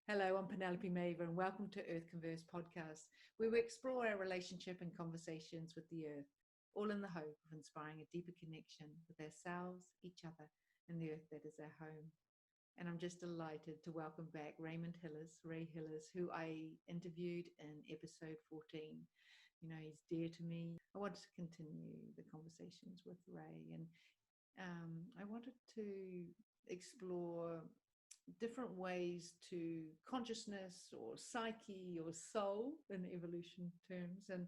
Hello, I'm Penelope Maver, and welcome to Earth Converse podcast, where we explore our relationship and conversations with the Earth, all in the hope of inspiring a deeper connection with ourselves, each other, and the Earth that is our home. And I'm just delighted to welcome back Ray Hillis, who I interviewed in episode 14. You know, he's dear to me. I wanted to continue the conversations with Ray, and I wanted to explore different ways to consciousness or psyche or soul in evolution terms, and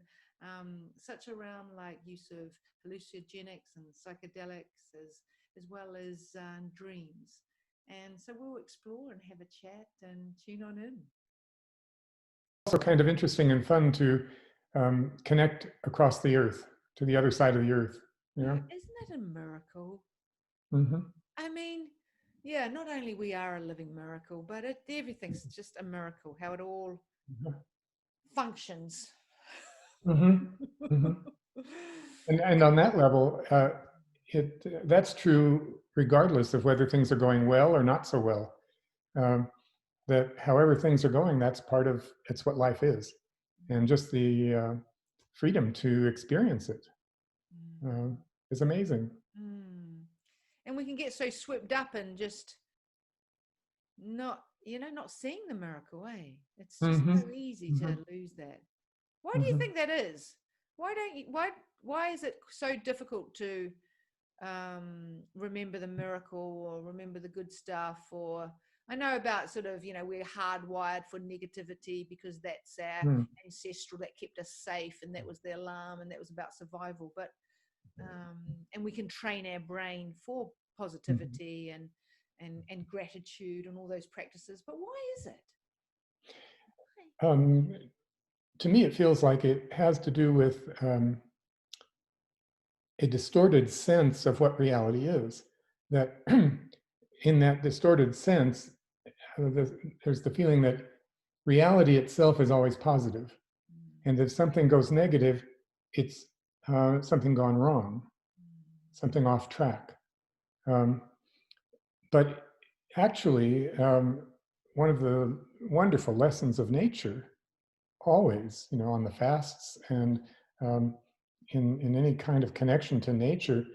such around like use of hallucinogenics and psychedelics as well as dreams. And so we'll explore and have a chat and tune on in. Also kind of interesting and fun to connect across the earth to the other side of the earth. Yeah, isn't that a miracle? Mm-hmm. I mean, yeah, not only we are a living miracle, but everything's just a miracle, how it all functions. Mm-hmm. Mm-hmm. And on that level, that's true regardless of whether things are going well or not so well. That however things are going, it's what life is, and just the freedom to experience it is amazing. And we can get so swept up in just not seeing the miracle, eh? It's just so easy to lose that. Why do you think that is? Why is it so difficult to remember the miracle or remember the good stuff? Or I know about sort of, we're hardwired for negativity because that's our ancestral that kept us safe, and that was the alarm, and that was about survival. But and we can train our brain for positivity and gratitude and all those practices. But why is it? To me, it feels like it has to do with a distorted sense of what reality is. That in that distorted sense, there's the feeling that reality itself is always positive. And if something goes negative, it's something gone wrong, something off track. But actually, one of the wonderful lessons of nature, always, on the fasts and in any kind of connection to nature,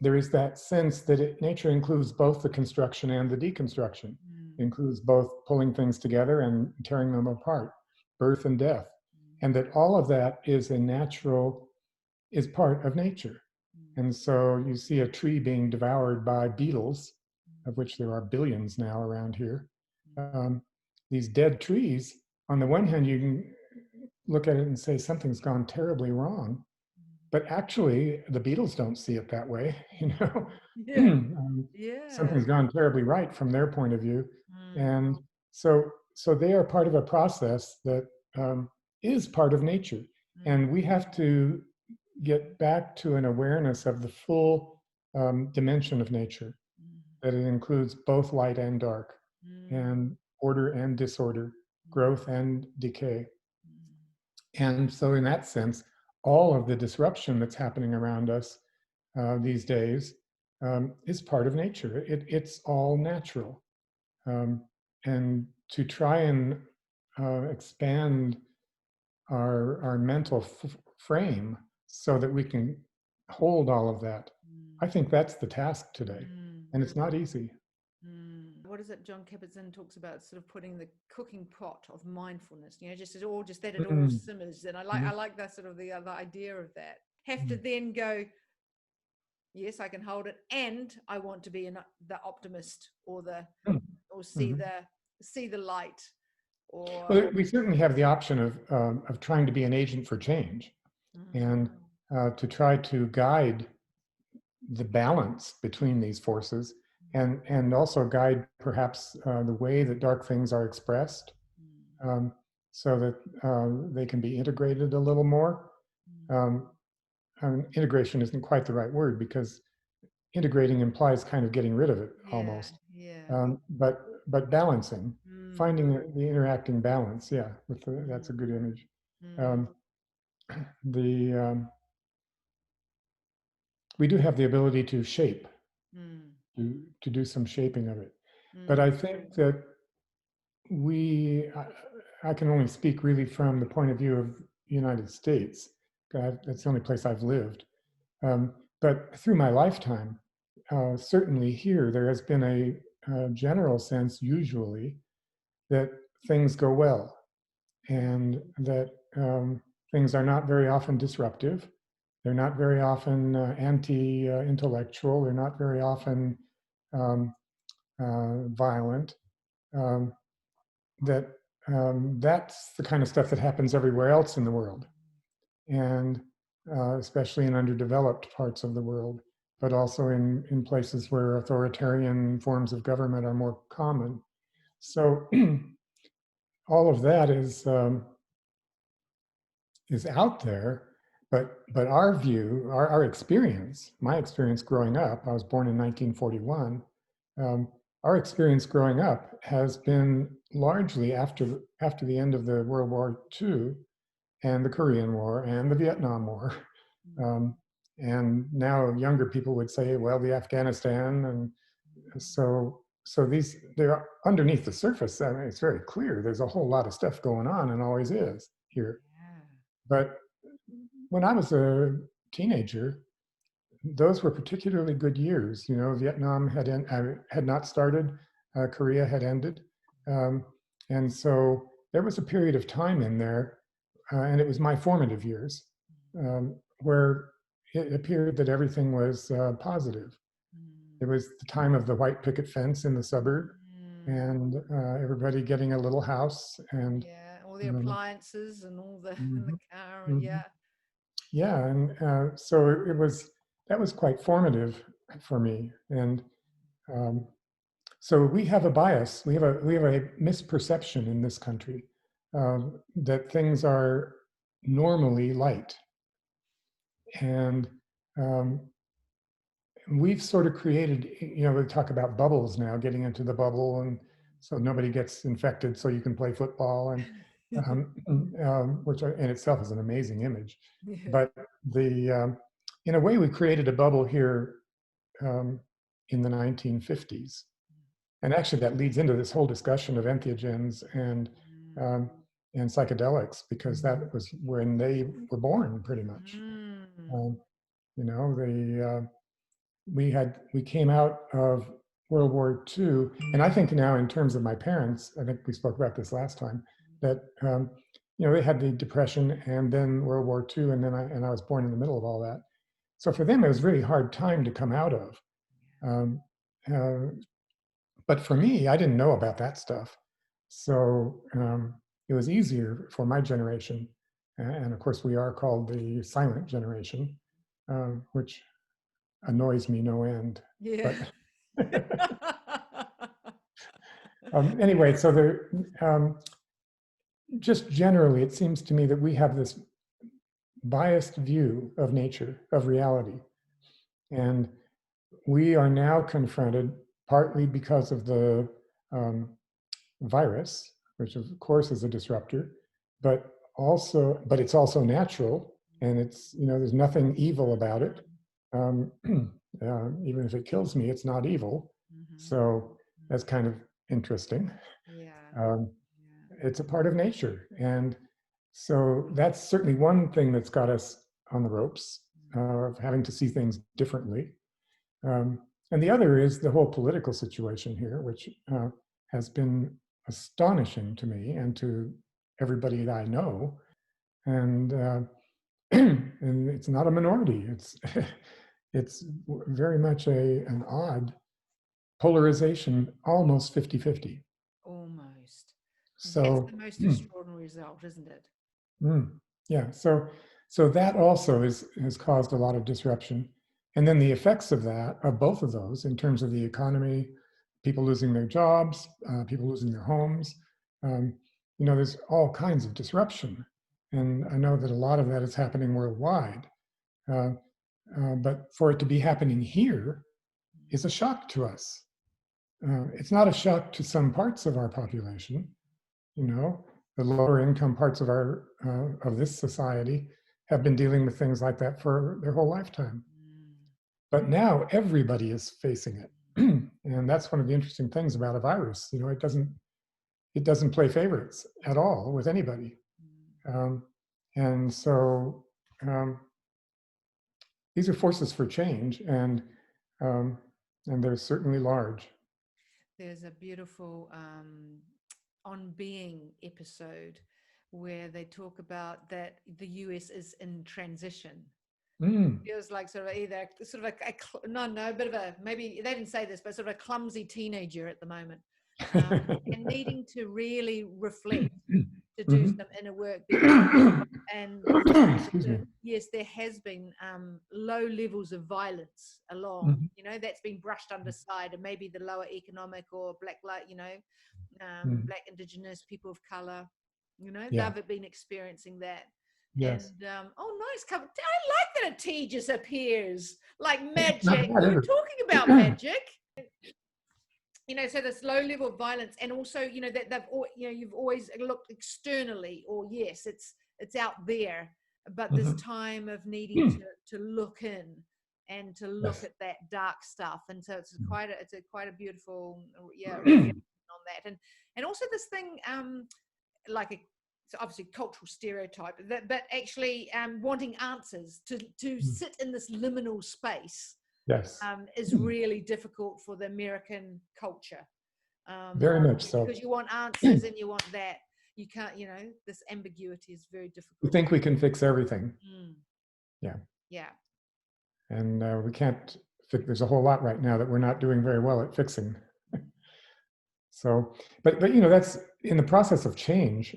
there is that sense that nature includes both the construction and the deconstruction. It includes both pulling things together and tearing them apart, birth and death. And that all of that is part of nature. And so you see a tree being devoured by beetles, of which there are billions now around here. These dead trees, on the one hand, you can look at it and say something's gone terribly wrong. But actually, the beetles don't see it that way, Something's gone terribly right from their point of view. And so they are part of a process that is part of nature. And we have to get back to an awareness of the full dimension of nature, that it includes both light and dark, and order and disorder, growth and decay. And so in that sense, all of the disruption that's happening around us these days is part of nature. It's all natural. And to try and expand our mental frame so that we can hold all of that, I think that's the task today. And it's not easy. What is it John Kabat-Zinn talks about, sort of putting the cooking pot of mindfulness, just that it all simmers. And I like that sort of the other idea of that. Have to then go, yes, I can hold it, and I want to be the optimist or see the light. Well, we certainly have the option of trying to be an agent for change, and to try to guide the balance between these forces, and also guide perhaps the way that dark things are expressed, so that they can be integrated a little more. Integration isn't quite the right word, because integrating implies kind of getting rid of it almost. But balancing, finding the interacting balance. That's a good image. We do have the ability to shape, to do some shaping of it. But I think that I can only speak really from the point of view of the United States. That's the only place I've lived. But through my lifetime, certainly here, there has been a general sense, usually, that things go well, and that things are not very often disruptive. They're not very often anti-intellectual. They're not very often violent. That's the kind of stuff that happens everywhere else in the world, and especially in underdeveloped parts of the world, but also in places where authoritarian forms of government are more common. So all of that is out there, but our view, our experience, my experience growing up, I was born in 1941. Our experience growing up has been largely after the end of the World War II and the Korean War and the Vietnam War. And now younger people would say, well, the Afghanistan. And so they're underneath the surface. I mean, it's very clear there's a whole lot of stuff going on, and always is here. But when I was a teenager, those were particularly good years. You know, Vietnam had not started, Korea had ended. And so there was a period of time in there, and it was my formative years, where it appeared that everything was positive. It was the time of the white picket fence in the suburb, and everybody getting a little house, and all the appliances and all the in the car, and so that was quite formative for me. And so we have a bias, we have a misperception in this country that things are normally light, and we've sort of created, you know, we talk about bubbles now, getting into the bubble, and so nobody gets infected, so you can play football, and which in itself is an amazing image. But in a way, we created a bubble here in the 1950s, and actually that leads into this whole discussion of entheogens and psychedelics, because that was when they were born, pretty much. You know, we came out of World War II, and I think now, in terms of my parents, I think we spoke about this last time, that you know, they had the Depression and then World War II, and then I was born in the middle of all that. So for them, it was a really hard time to come out of. But for me, I didn't know about that stuff, so it was easier for my generation. And of course, we are called the silent generation, which annoys me no end. Yeah. But anyway, so just generally, it seems to me that we have this biased view of nature, of reality. And we are now confronted, partly because of the virus, which of course is a disruptor, but it's also natural, and it's, you know, there's nothing evil about it. Even if it kills me, it's not evil. So that's kind of interesting. It's a part of nature. And so that's certainly one thing that's got us on the ropes, of having to see things differently. And the other is the whole political situation here, which has been astonishing to me and to everybody that I know. And and it's not a minority. It's very much an odd polarization, almost 50-50. Almost. So that's the most extraordinary result, isn't it? Yeah. So that also has caused a lot of disruption. And then the effects of that, of both of those, in terms of the economy, people losing their jobs, people losing their homes, you know, there's all kinds of disruption. And I know that a lot of that is happening worldwide. But for it to be happening here is a shock to us. It's not a shock to some parts of our population. You know, the lower income parts of of this society have been dealing with things like that for their whole lifetime. But now everybody is facing it. And that's one of the interesting things about a virus. You know, it doesn't it doesn't play favorites at all with anybody. And so these are forces for change, and they're certainly large. There's a beautiful On Being episode where they talk about that the US is in transition. Feels like sort of either sort of a bit of a, maybe they didn't say this, but sort of a clumsy teenager at the moment, and needing to really reflect, to do some inner work. And Excuse me. yes, there has been low levels of violence along, that's been brushed underside, and maybe the lower economic or black, black indigenous people of color, they've been experiencing that. Yes. And oh, nice cover. I like that a tea just appears like magic. We were talking about magic. So this low level of violence, and also, that they've, you've always looked externally, or yes, it's out there, but this time of needing to look in and to look at that dark stuff. And so it's quite a beautiful, on that. And also this thing, it's obviously cultural stereotype, but actually wanting answers to sit in this liminal space. Yes. Is really difficult for the American culture. Very much so. Because you want answers and you want that. You can't, this ambiguity is very difficult. We think we can fix everything. Yeah. Yeah. And we can't fix, there's a whole lot right now that we're not doing very well at fixing. So, but that's in the process of change.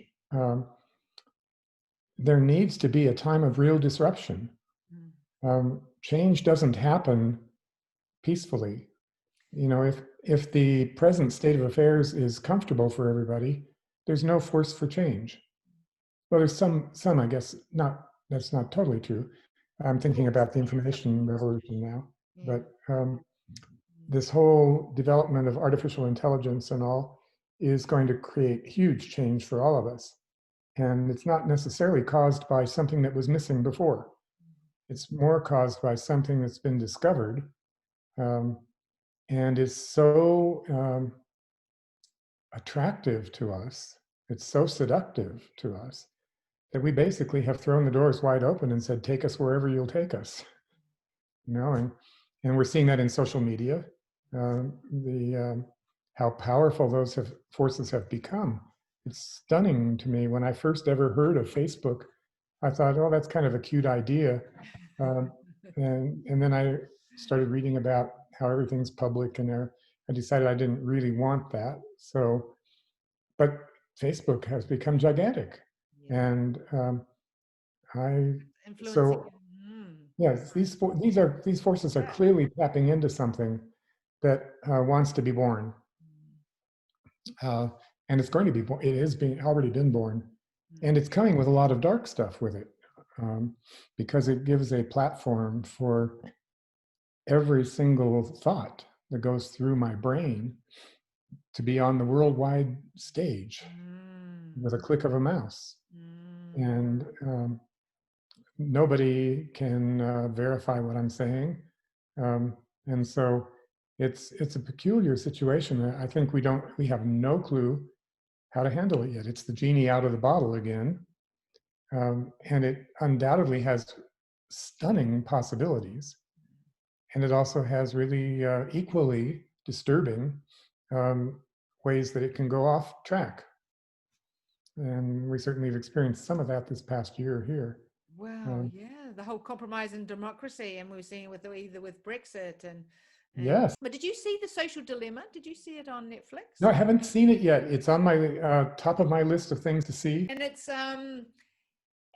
There needs to be a time of real disruption. Change doesn't happen peacefully. If the present state of affairs is comfortable for everybody, there's no force for change. Well, there's some, I guess, that's not totally true. I'm thinking about the information revolution now, but this whole development of artificial intelligence and all is going to create huge change for all of us. And it's not necessarily caused by something that was missing before. It's more caused by something that's been discovered and is so attractive to us, it's so seductive to us, that we basically have thrown the doors wide open and said, take us wherever you'll take us. And we're seeing that in social media, how powerful those forces have become. It's stunning to me. When I first ever heard of Facebook, I thought, oh, that's kind of a cute idea. And then I started reading about how everything's public, and I decided I didn't really want that. So, but Facebook has become gigantic. And yes, these forces are clearly tapping into something that wants to be born. And it's going to be born. It is already been born. And it's coming with a lot of dark stuff with it, because it gives a platform for every single thought that goes through my brain to be on the worldwide stage with a click of a mouse. And nobody can verify what I'm saying. And so it's a peculiar situation. I think we have no clue how to handle it yet. It's the genie out of the bottle again. And it undoubtedly has stunning possibilities. And it also has really equally disturbing ways that it can go off track. And we certainly have experienced some of that this past year here. Wow, the whole compromise in democracy, and we're seeing it either with Brexit and yes. But did you see The Social Dilemma? Did you see it on Netflix? No, I haven't seen it yet. It's on my top of my list of things to see. And it's and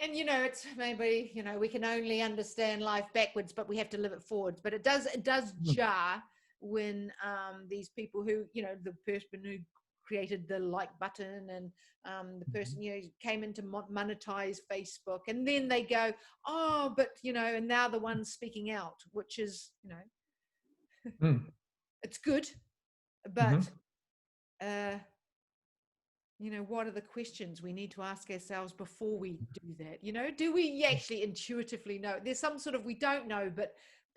it's maybe we can only understand life backwards, but we have to live it forwards. But it does jar when these people who the person who created the like button and the person came in to monetize Facebook, and then they go, oh, but and now the one's speaking out, which is it's good, but what are the questions we need to ask ourselves before we do that? Do we actually intuitively know? There's some sort of, we don't know, but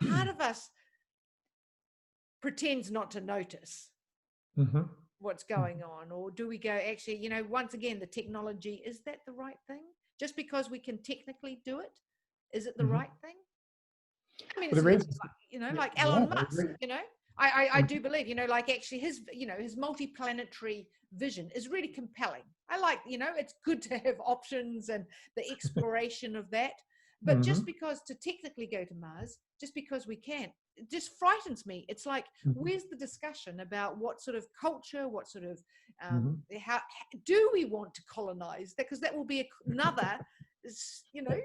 part of us pretends not to notice what's going on? Or do we go, actually, you know, once again, the technology, is that the right thing? Just because we can technically do it, is it the right thing? I mean, Well, it's it raises, like, you know, like yeah, Elon Musk, you know, I do believe, you know, like actually his, you know, his multi-planetary vision is really compelling. I like, you know, it's good to have options and the exploration of that. But just because to technically go to Mars, just because we can, it just frightens me. It's like, where's the discussion about what sort of culture, what sort of, how do we want to colonize that? Because that will be another, you know,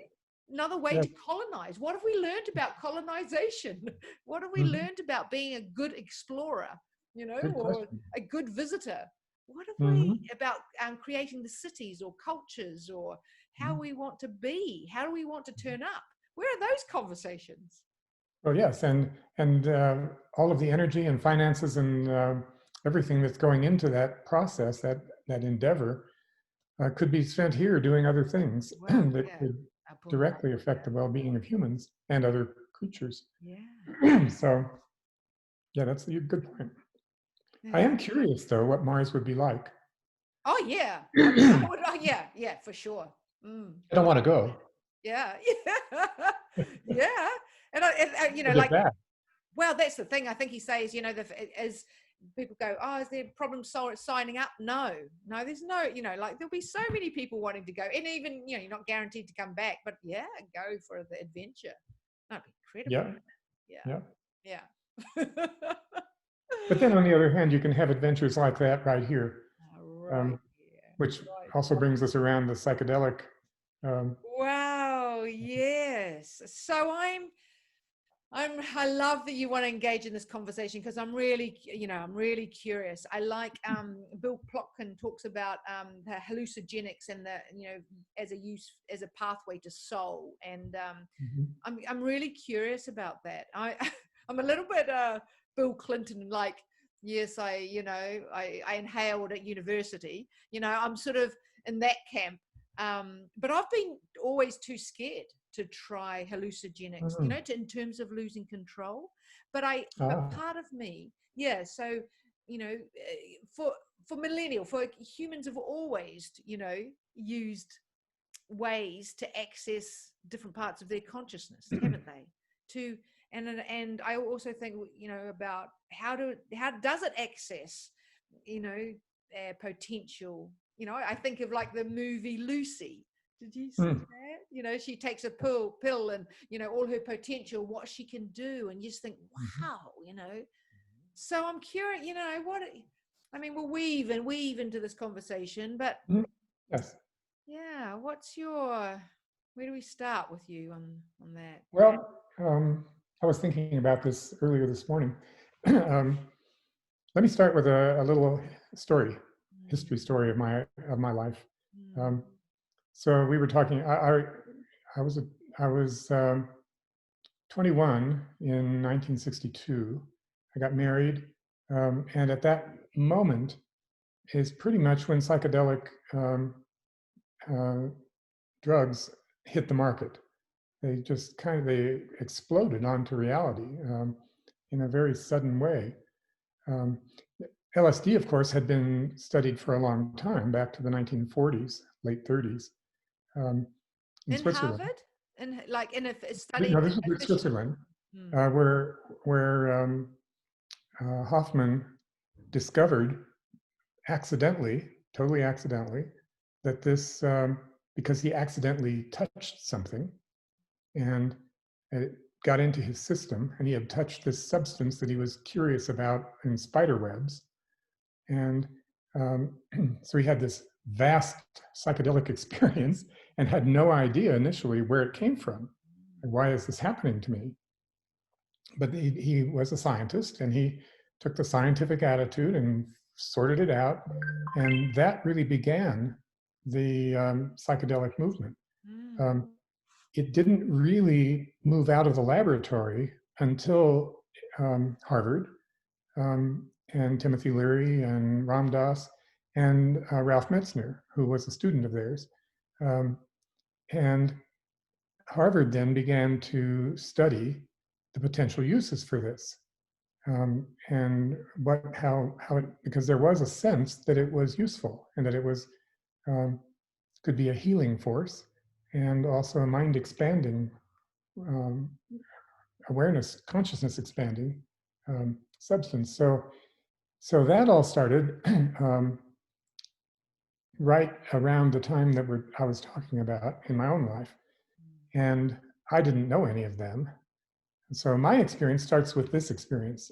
another way yeah. to colonize. What have we learned about colonization? What have we learned about being a good explorer, you know, Good or question. a good visitor? What have we about creating the cities or cultures, or how we want to be? How do we want to turn up? Where are those conversations? Oh yes, and all of the energy and finances and everything that's going into that process, that endeavor, could be spent here doing other things Well, that yeah, could abundant. directly affect the well-being of humans and other creatures. Yeah. So, yeah, that's a good point. I Yeah. am curious, though, what Mars would be like. Oh yeah. I mean, I would, oh, yeah, for sure. I don't want to go. Yeah, yeah, yeah. And you know, But at like, that, well, that's the thing. I think he says, you know, as people go, oh, is there problems signing up? No, there's no, you know, like there'll be so many people wanting to go, and even, you know, you're not guaranteed to come back, but yeah, go for the adventure. That'd be incredible. yeah, Yeah, yeah. yeah. But then on the other hand, you can have adventures like that right here, Right. Yeah. which Right. also brings us around the psychedelic. Um, Wow. Yes. So I love that you want to engage in this conversation, because I'm really, you know, I'm really curious. I like Bill Plotkin talks about the hallucinogenics and the, you know, as a pathway to soul, and I'm really curious about that. I'm a little bit Bill Clinton, like, yes, I inhaled at university, you know, I'm sort of in that camp. But I've been always too scared to try hallucinogenics, you know, in terms of losing control. But part of me, yeah. So, you know, for millennial, for humans have always, you know, used ways to access different parts of their consciousness, haven't they? To and I also think, you know, about how does it access, you know, potential. You know, I think of like the movie Lucy. Did you see that? You know, she takes a pill and, you know, all her potential, what she can do, and you just think, wow, you know. So I'm curious, you know, I mean, we'll weave into this conversation, but yes. yeah, where do we start with you on that? Well, I was thinking about this earlier this morning. Let me start with a little history story of my life. So we were talking. I was 21 in 1962. I got married, and at that moment is pretty much when psychedelic uh, drugs hit the market. They just they exploded onto reality in a very sudden way. Um, LSD, of course, had been studied for a long time, back to the 1940s, late 30s, in In Switzerland. Harvard, and like in a study No, this was in official. Switzerland, where Hoffman discovered accidentally, totally accidentally, that this, because he accidentally touched something, and it got into his system, and he had touched this substance that he was curious about in spider webs. And so he had this vast psychedelic experience and had no idea initially where it came from. Like, why is this happening to me? But he was a scientist, and he took the scientific attitude and sorted it out. And that really began the psychedelic movement. It didn't really move out of the laboratory until Harvard, and Timothy Leary and Ram Dass and Ralph Metzner, who was a student of theirs. And Harvard then began to study the potential uses for this. and how it, because there was a sense that it was useful and that it was um, could be a healing force and also a mind expanding, um, awareness, consciousness expanding substance. So that all started right around the time that I was talking about in my own life. And I didn't know any of them. So my experience starts with this experience.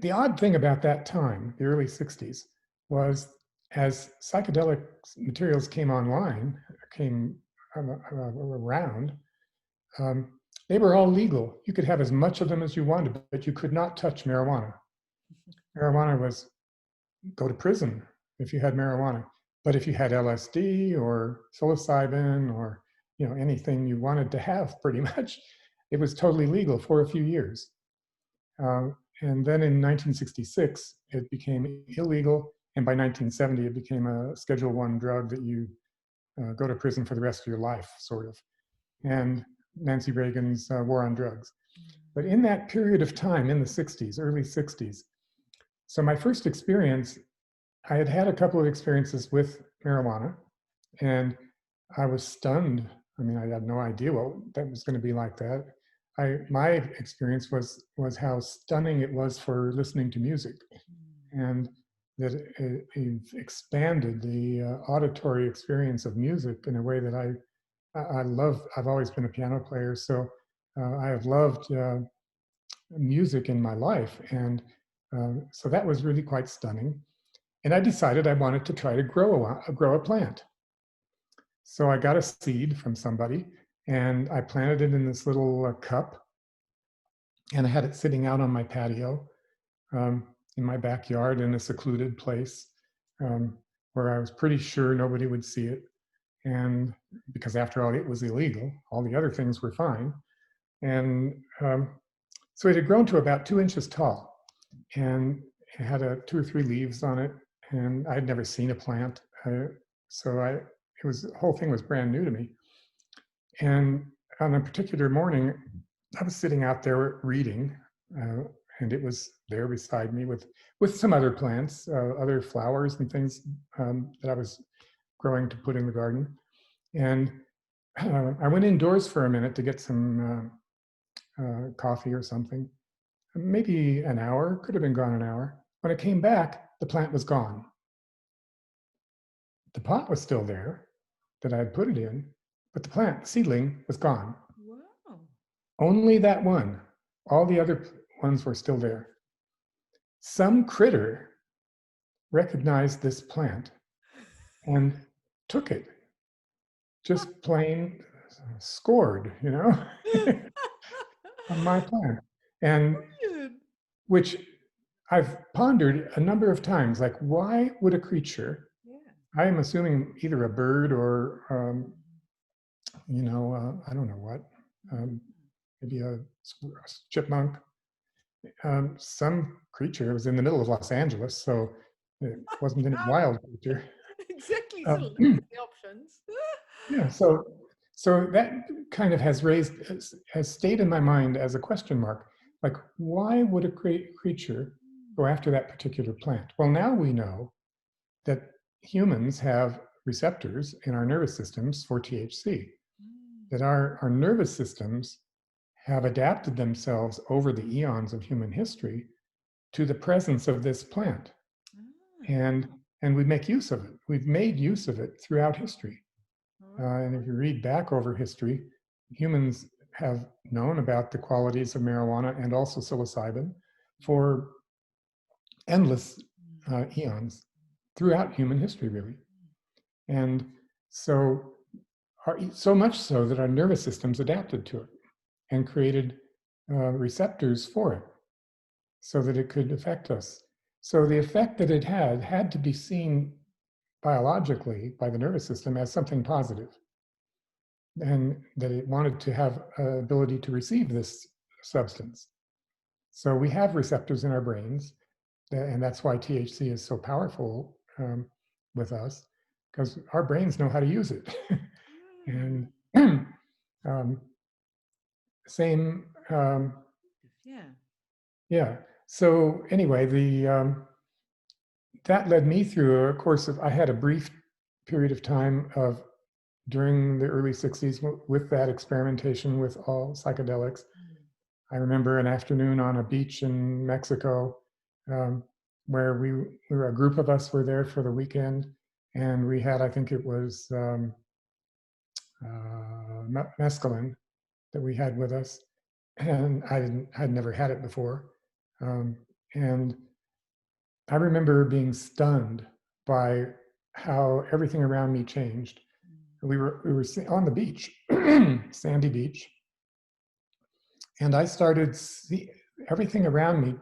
The odd thing about that time, the early 60s, was as psychedelic materials came online, came around, um, they were all legal. You could have as much of them as you wanted, but you could not touch marijuana. Marijuana was go to prison if you had marijuana. But if you had LSD or psilocybin or anything you wanted to have, pretty much, it was totally legal for a few years. And then in 1966, it became illegal, and by 1970, it became a Schedule I drug that you go to prison for the rest of your life, sort of. And Nancy Reagan's war on drugs. But in that period of time, in the 60s, early 60s, so my first experience, I had had a couple of experiences with marijuana, and I was stunned. I mean, I had no idea what that was going to be like that. My experience was how stunning it was for listening to music, and that it expanded the auditory experience of music in a way that I love. I've always been a piano player, so I have loved music in my life, and so that was really quite stunning. And I decided I wanted to try to grow a plant. So I got a seed from somebody, and I planted it in this little cup, and I had it sitting out on my patio in my backyard in a secluded place where I was pretty sure nobody would see it. And because after all, it was illegal, all the other things were fine. And so it had grown to about 2 inches tall, and it had 2 or 3 leaves on it. And I'd never seen a plant, so the whole thing was brand new to me. And on a particular morning, I was sitting out there reading, and it was there beside me with some other plants, other flowers and things that I was growing to put in the garden. And I went indoors for a minute to get some coffee or something. Maybe an hour, could have been gone an hour. When I came back, the plant was gone. The pot was still there that I had put it in, but the plant seedling was gone. Wow. Only that one. All the other ones were still there. Some critter recognized this plant and took it. Just plain scored, on my plant. And which I've pondered a number of times, like, why would a creature, I am assuming either a bird or, I don't know what, maybe a chipmunk, some creature. It was in the middle of Los Angeles, so it wasn't any wild creature. Exactly, so the options. Yeah, so that kind of has stayed in my mind as a question mark. Like, why would a creature go after that particular plant? Well, now we know that humans have receptors in our nervous systems for THC, that our nervous systems have adapted themselves over the eons of human history to the presence of this plant. And we make use of it. We've made use of it throughout history. And if you read back over history, humans have known about the qualities of marijuana and also psilocybin for endless eons throughout human history, really. And so much so that our nervous systems adapted to it and created receptors for it so that it could affect us. So the effect that it had to be seen biologically by the nervous system as something positive, and that it wanted to have an ability to receive this substance. So we have receptors in our brains, and that's why THC is so powerful with us, because our brains know how to use it. And same. Yeah. Yeah. So anyway, that led me through a course of, I had a brief period of time of during the early 60s with that experimentation with all psychedelics. I remember an afternoon on a beach in Mexico um, where we were, a group of us were there for the weekend, and we had, I think it was mescaline that we had with us, and I'd never had it before, um, and I remember being stunned by how everything around me changed. We were on the beach, sandy beach, and I started everything around me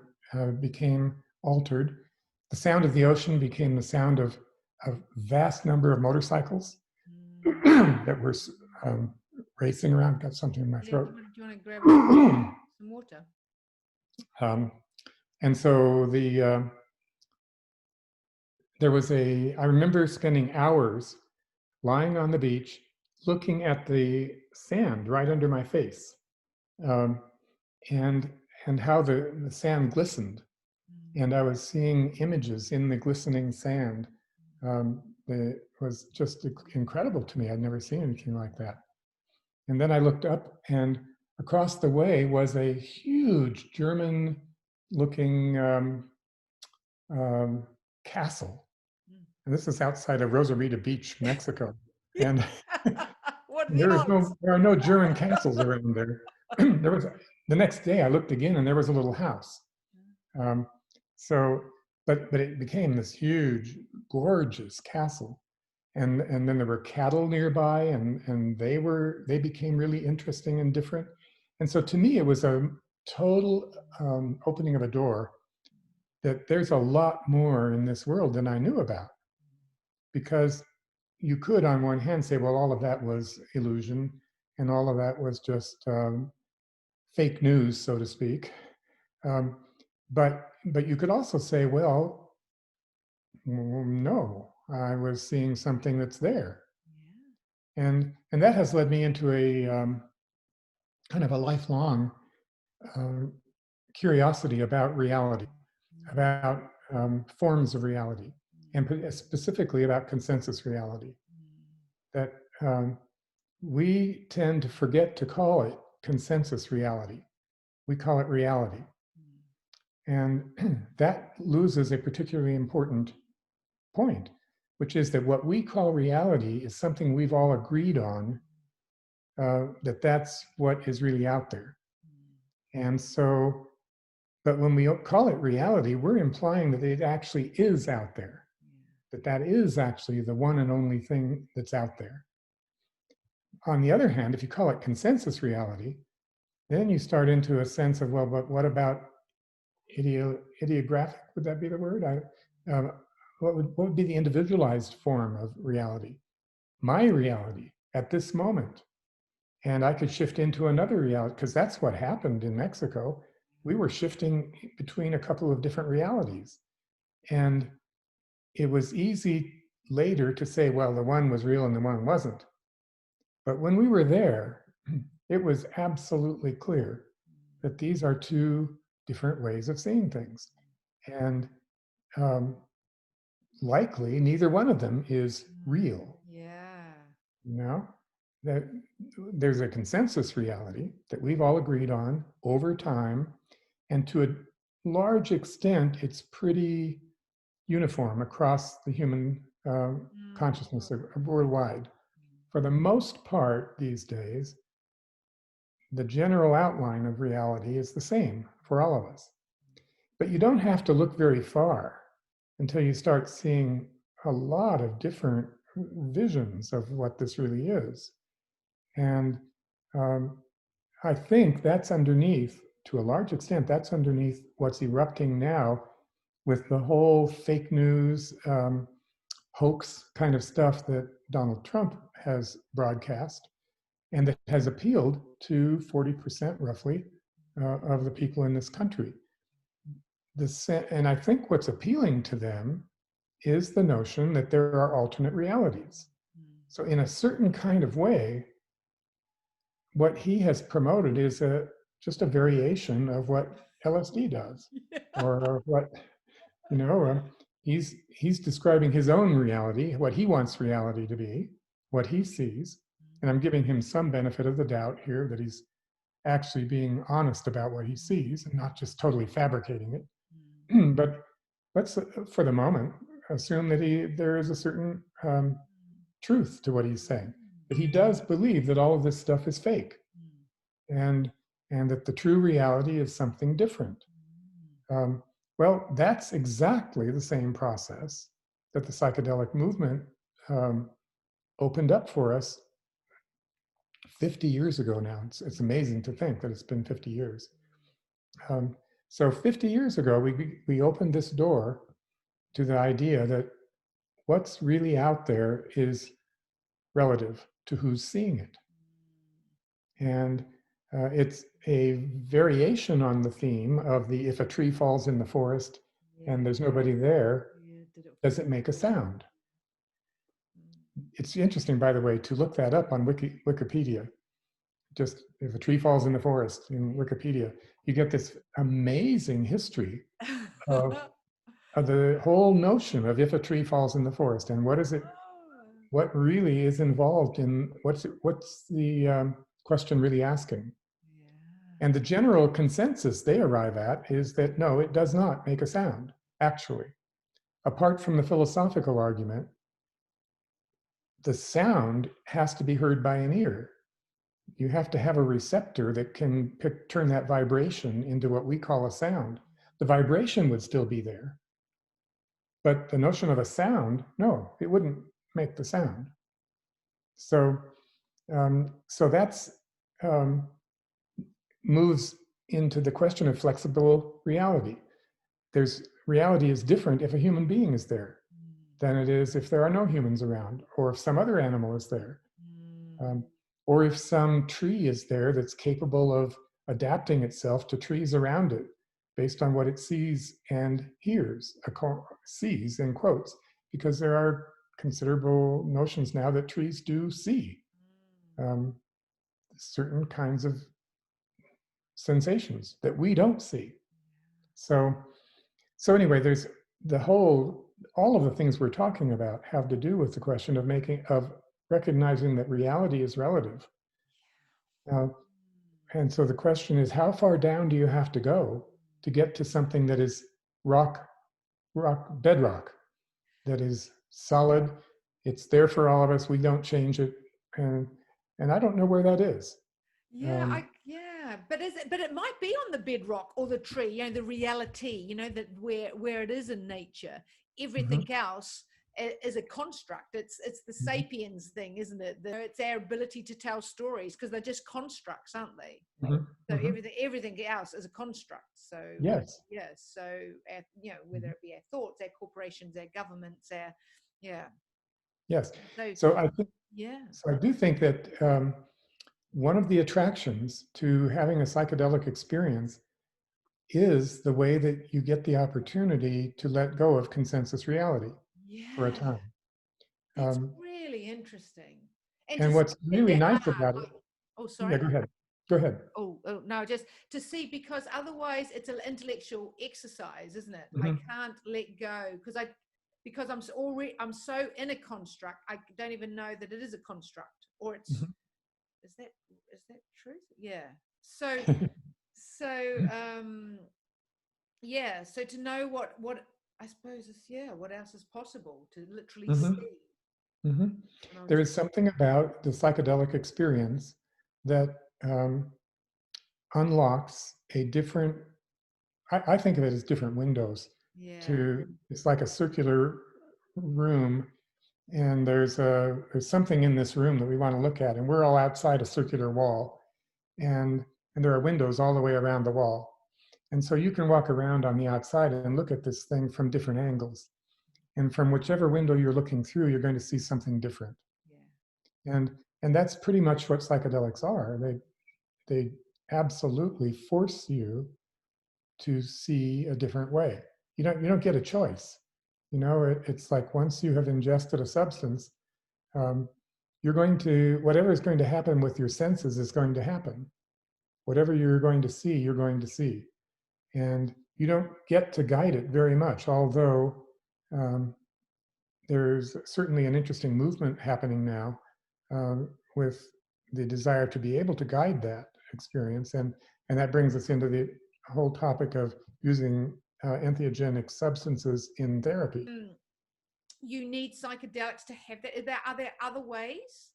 became altered. The sound of the ocean became the sound of a vast number of motorcycles that were racing around. Got something in my throat. Do you want to grab some water? And so there was I remember spending hours lying on the beach, looking at the sand right under my face, um, and how the sand glistened, and I was seeing images in the glistening sand. It was just incredible to me. I'd never seen anything like that. And then I looked up, and across the way was a huge German-looking castle. And this is outside of Rosarita Beach, Mexico. And there are no German castles around there. There was the next day I looked again, and there was a little house. But it became this huge, gorgeous castle, and then there were cattle nearby, and they became really interesting and different. And so to me, it was a total opening of a door that there's a lot more in this world than I knew about. Because you could, on one hand, say, well, all of that was illusion, and all of that was just fake news, so to speak. But you could also say, well, no, I was seeing something that's there. Yeah. And that has led me into a kind of a lifelong curiosity about reality, about forms of reality, and specifically about consensus reality. That we tend to forget to call it consensus reality. We call it reality. And that loses a particularly important point, which is that what we call reality is something we've all agreed on, that's what is really out there. And so, but when we call it reality, we're implying that it actually is out there, that is actually the one and only thing that's out there. On the other hand, if you call it consensus reality, then you start into a sense of, well, but what about ideographic? Would that be the word? What would be the individualized form of reality? My reality at this moment. And I could shift into another reality, because that's what happened in Mexico. We were shifting between a couple of different realities. And it was easy later to say, well, the one was real and the one wasn't. But when we were there, it was absolutely clear that these are two different ways of seeing things. And likely neither one of them is real. Yeah. You know, that there's a consensus reality that we've all agreed on over time, and to a large extent, it's pretty uniform across the human consciousness worldwide. For the most part these days, the general outline of reality is the same for all of us. But you don't have to look very far until you start seeing a lot of different visions of what this really is. And I think that's underneath, to a large extent, that's underneath what's erupting now with the whole fake news, hoax kind of stuff that Donald Trump has broadcast, and that has appealed to 40% roughly of the people in this country. And I think what's appealing to them is the notion that there are alternate realities. So in a certain kind of way, what he has promoted is just a variation of what LSD does, Yeah. or what, you know, he's describing his own reality, what he wants reality to be, what he sees. And I'm giving him some benefit of the doubt here that he's actually being honest about what he sees and not just totally fabricating it. But let's, for the moment, assume that there is a certain truth to what he's saying, that he does believe that all of this stuff is fake, and that the true reality is something different. Well, that's exactly the same process that the psychedelic movement opened up for us 50 years ago now. It's amazing to think that it's been 50 years. So 50 years ago, we opened this door to the idea that what's really out there is relative to who's seeing it. And it's a variation on the theme of the if a tree falls in the forest and there's nobody there, does it make a sound? It's interesting, by the way, to look that up on Wikipedia. Just if a tree falls in the forest in Wikipedia, you get this amazing history of the whole notion of if a tree falls in the forest and what is it, what really is involved in, what's the question really asking. And the general consensus they arrive at is that no, it does not make a sound, actually. Apart from the philosophical argument, the sound has to be heard by an ear. You have to have a receptor that can turn that vibration into what we call a sound. The vibration would still be there. But the notion of a sound, no, it wouldn't make the sound. So that's moves into the question of flexible reality. Reality is different if a human being is there than it is if there are no humans around, or if some other animal is there, or if some tree is there that's capable of adapting itself to trees around it based on what it sees and hears, sees in quotes, because there are considerable notions now that trees do see certain kinds of sensations that we don't see. So anyway, there's all of the things we're talking about have to do with the question of recognizing that reality is relative. And so the question is, how far down do you have to go to get to something that is bedrock, that is solid? It's there for all of us. We don't change it, and I don't know where that is. But it might be on the bedrock or the tree, the reality, that where it is in nature. Everything else is a construct. It's the sapiens thing, isn't it? It's our ability to tell stories, because they're just constructs, aren't they? So everything else is a construct. So yes, so whether it be our thoughts, our corporations, our governments, yes. So I think So I do think that one of the attractions to having a psychedelic experience is the way that you get the opportunity to let go of consensus reality for a time. That's really interesting. And what's really nice about it. Oh, sorry. Yeah, go ahead. Go ahead. Oh no, just to see, because otherwise it's an intellectual exercise, isn't it? I can't let go because I'm so in a construct. I don't even know that it is a construct, or it's is that truth? Yeah. So so to know what I suppose is what else is possible to literally see. There is something about the psychedelic experience that unlocks a different, I think of it as different windows. It's like a circular room, and there's something in this room that we want to look at, and we're all outside a circular wall, and there are windows all the way around the wall. And so you can walk around on the outside and look at this thing from different angles. And from whichever window you're looking through, you're going to see something different. And that's pretty much what psychedelics are. They absolutely force you to see a different way. You don't get a choice. It's like once you have ingested a substance, whatever is going to happen with your senses is going to happen. Whatever you're going to see, you're going to see. And you don't get to guide it very much, although there's certainly an interesting movement happening now with the desire to be able to guide that experience. And that brings us into the whole topic of using entheogenic substances in therapy. You need psychedelics to have that. Are there other ways?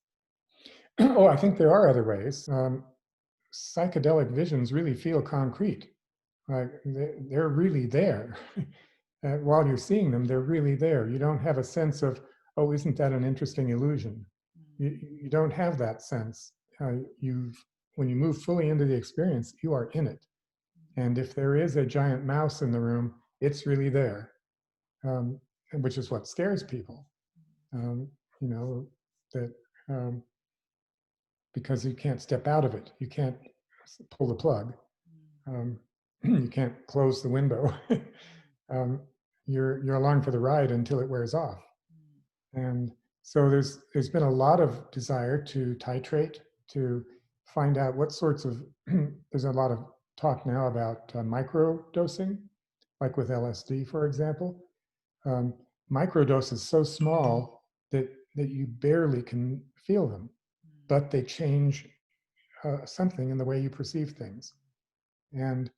Oh, I think there are other ways. Psychedelic visions really feel concrete. Like they're really there. While you're seeing them, they're really there. You don't have a sense of, oh, isn't that an interesting illusion? You don't have that sense. When you move fully into the experience, you are in it. And if there is a giant mouse in the room, it's really there, which is what scares people. That because you can't step out of it, you can't pull the plug, you can't close the window. You're along for the ride until it wears off. And so there's been a lot of desire to titrate, to find out what sorts of, there's a lot of talk now about micro dosing, like with LSD, for example. Micro doses so small that you barely can feel them, but they change something in the way you perceive things. And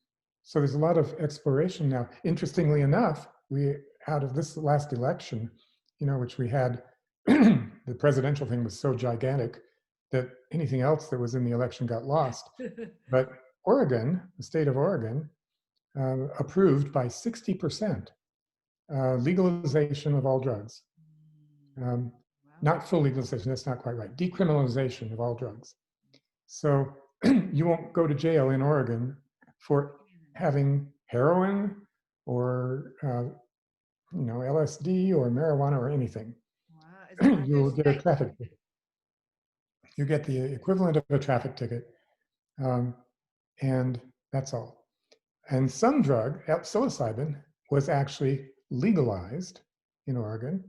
so there's a lot of exploration now. Interestingly enough, out of this last election, which we had, the presidential thing was so gigantic that anything else that was in the election got lost. But Oregon, the state of Oregon, approved by 60% legalization of all drugs. Not full legalization, that's not quite right. Decriminalization of all drugs. So you won't go to jail in Oregon for having heroin or LSD or marijuana or anything. Wow. You'll get a traffic ticket. You get the equivalent of a traffic ticket, and that's all. And some drug, psilocybin, was actually legalized in Oregon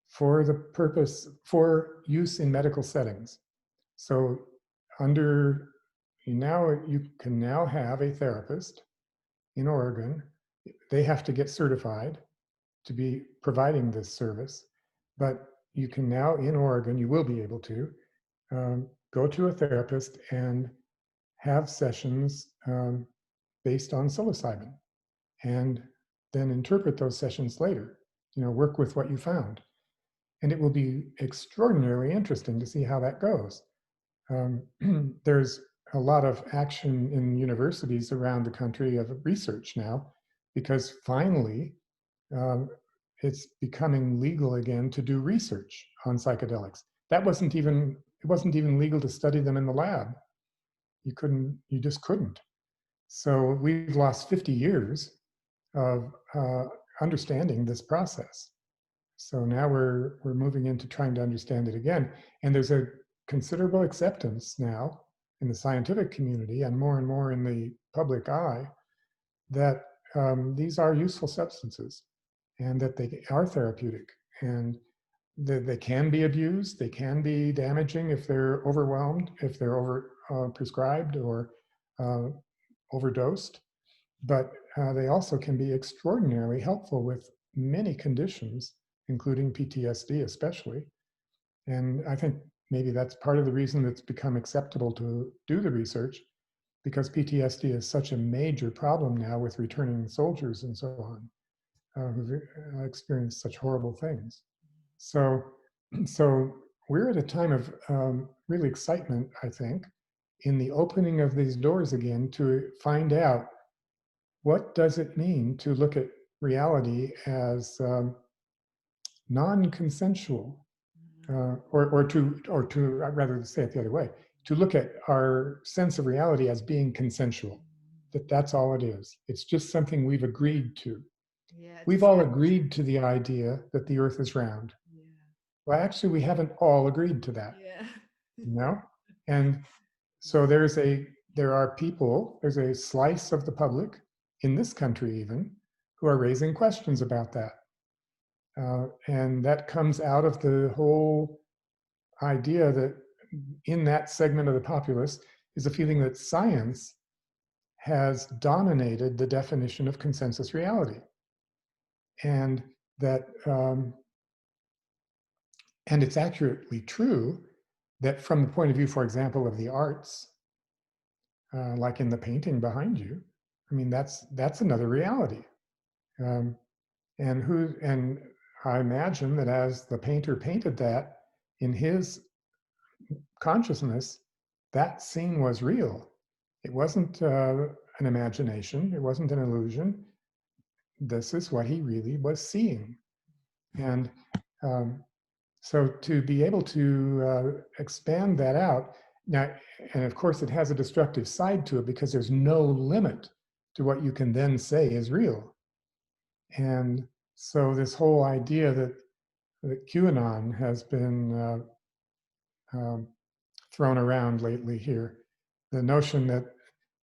for the purpose, for use in medical settings. So you can now have a therapist in Oregon. They have to get certified to be providing this service, but you can now in Oregon, you will be able to go to a therapist and have sessions based on psilocybin, and then interpret those sessions later, work with what you found. And it will be extraordinarily interesting to see how that goes. There's a lot of action in universities around the country of research now, because finally it's becoming legal again to do research on psychedelics. It wasn't even legal to study them in the lab. You just couldn't. So we've lost 50 years of understanding this process. So now we're moving into trying to understand it again. And there's a considerable acceptance now in the scientific community and more in the public eye that these are useful substances and that they are therapeutic, and that they can be abused, they can be damaging if they're overwhelmed, if they're prescribed or overdosed, but they also can be extraordinarily helpful with many conditions, including PTSD especially. And I think maybe that's part of the reason it's become acceptable to do the research, because PTSD is such a major problem now with returning soldiers and so on, who've experienced such horrible things. So we're at a time of real excitement, I think, in the opening of these doors again to find out what does it mean to look at reality as non-consensual, or to I'd rather say it the other way, to look at our sense of reality as being consensual, that's all it is. It's just something we've agreed to. Yeah, we've all agreed to the idea that the earth is round. Yeah. Well, actually, we haven't all agreed to that. Yeah. And so there's a slice of the public in this country even who are raising questions about that. And that comes out of the whole idea that in that segment of the populace is a feeling that science has dominated the definition of consensus reality. And that, and it's accurately true that from the point of view, for example, of the arts, like in the painting behind you, I mean, that's another reality. And I imagine that as the painter painted that in his consciousness, that scene was real. It wasn't an imagination. It wasn't an illusion. This is what he really was seeing. And so to be able to expand that out now, and of course it has a destructive side to it because there's no limit to what you can then say is real. And so this whole idea that QAnon has been thrown around lately here, the notion that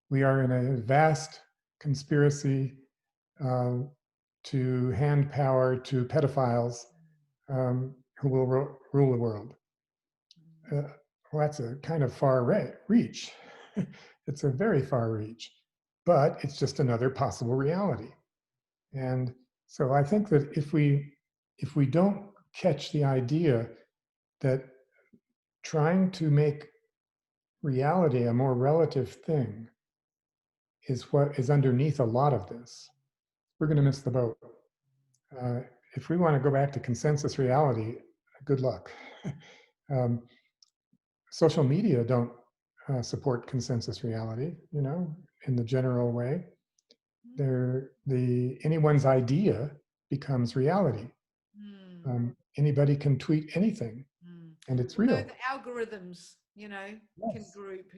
we are in a vast conspiracy to hand power to pedophiles who will rule the world. Well, that's a kind of far reach. It's a very far reach, but it's just another possible reality. And so I think that if we don't catch the idea that trying to make reality a more relative thing is what is underneath a lot of this, we're going to miss the boat. If we want to go back to consensus reality, good luck. Social media don't support consensus reality, you know, in the general way. Anyone's idea becomes reality. Anybody can tweet anything, and it's real. So the algorithms, you know, yes,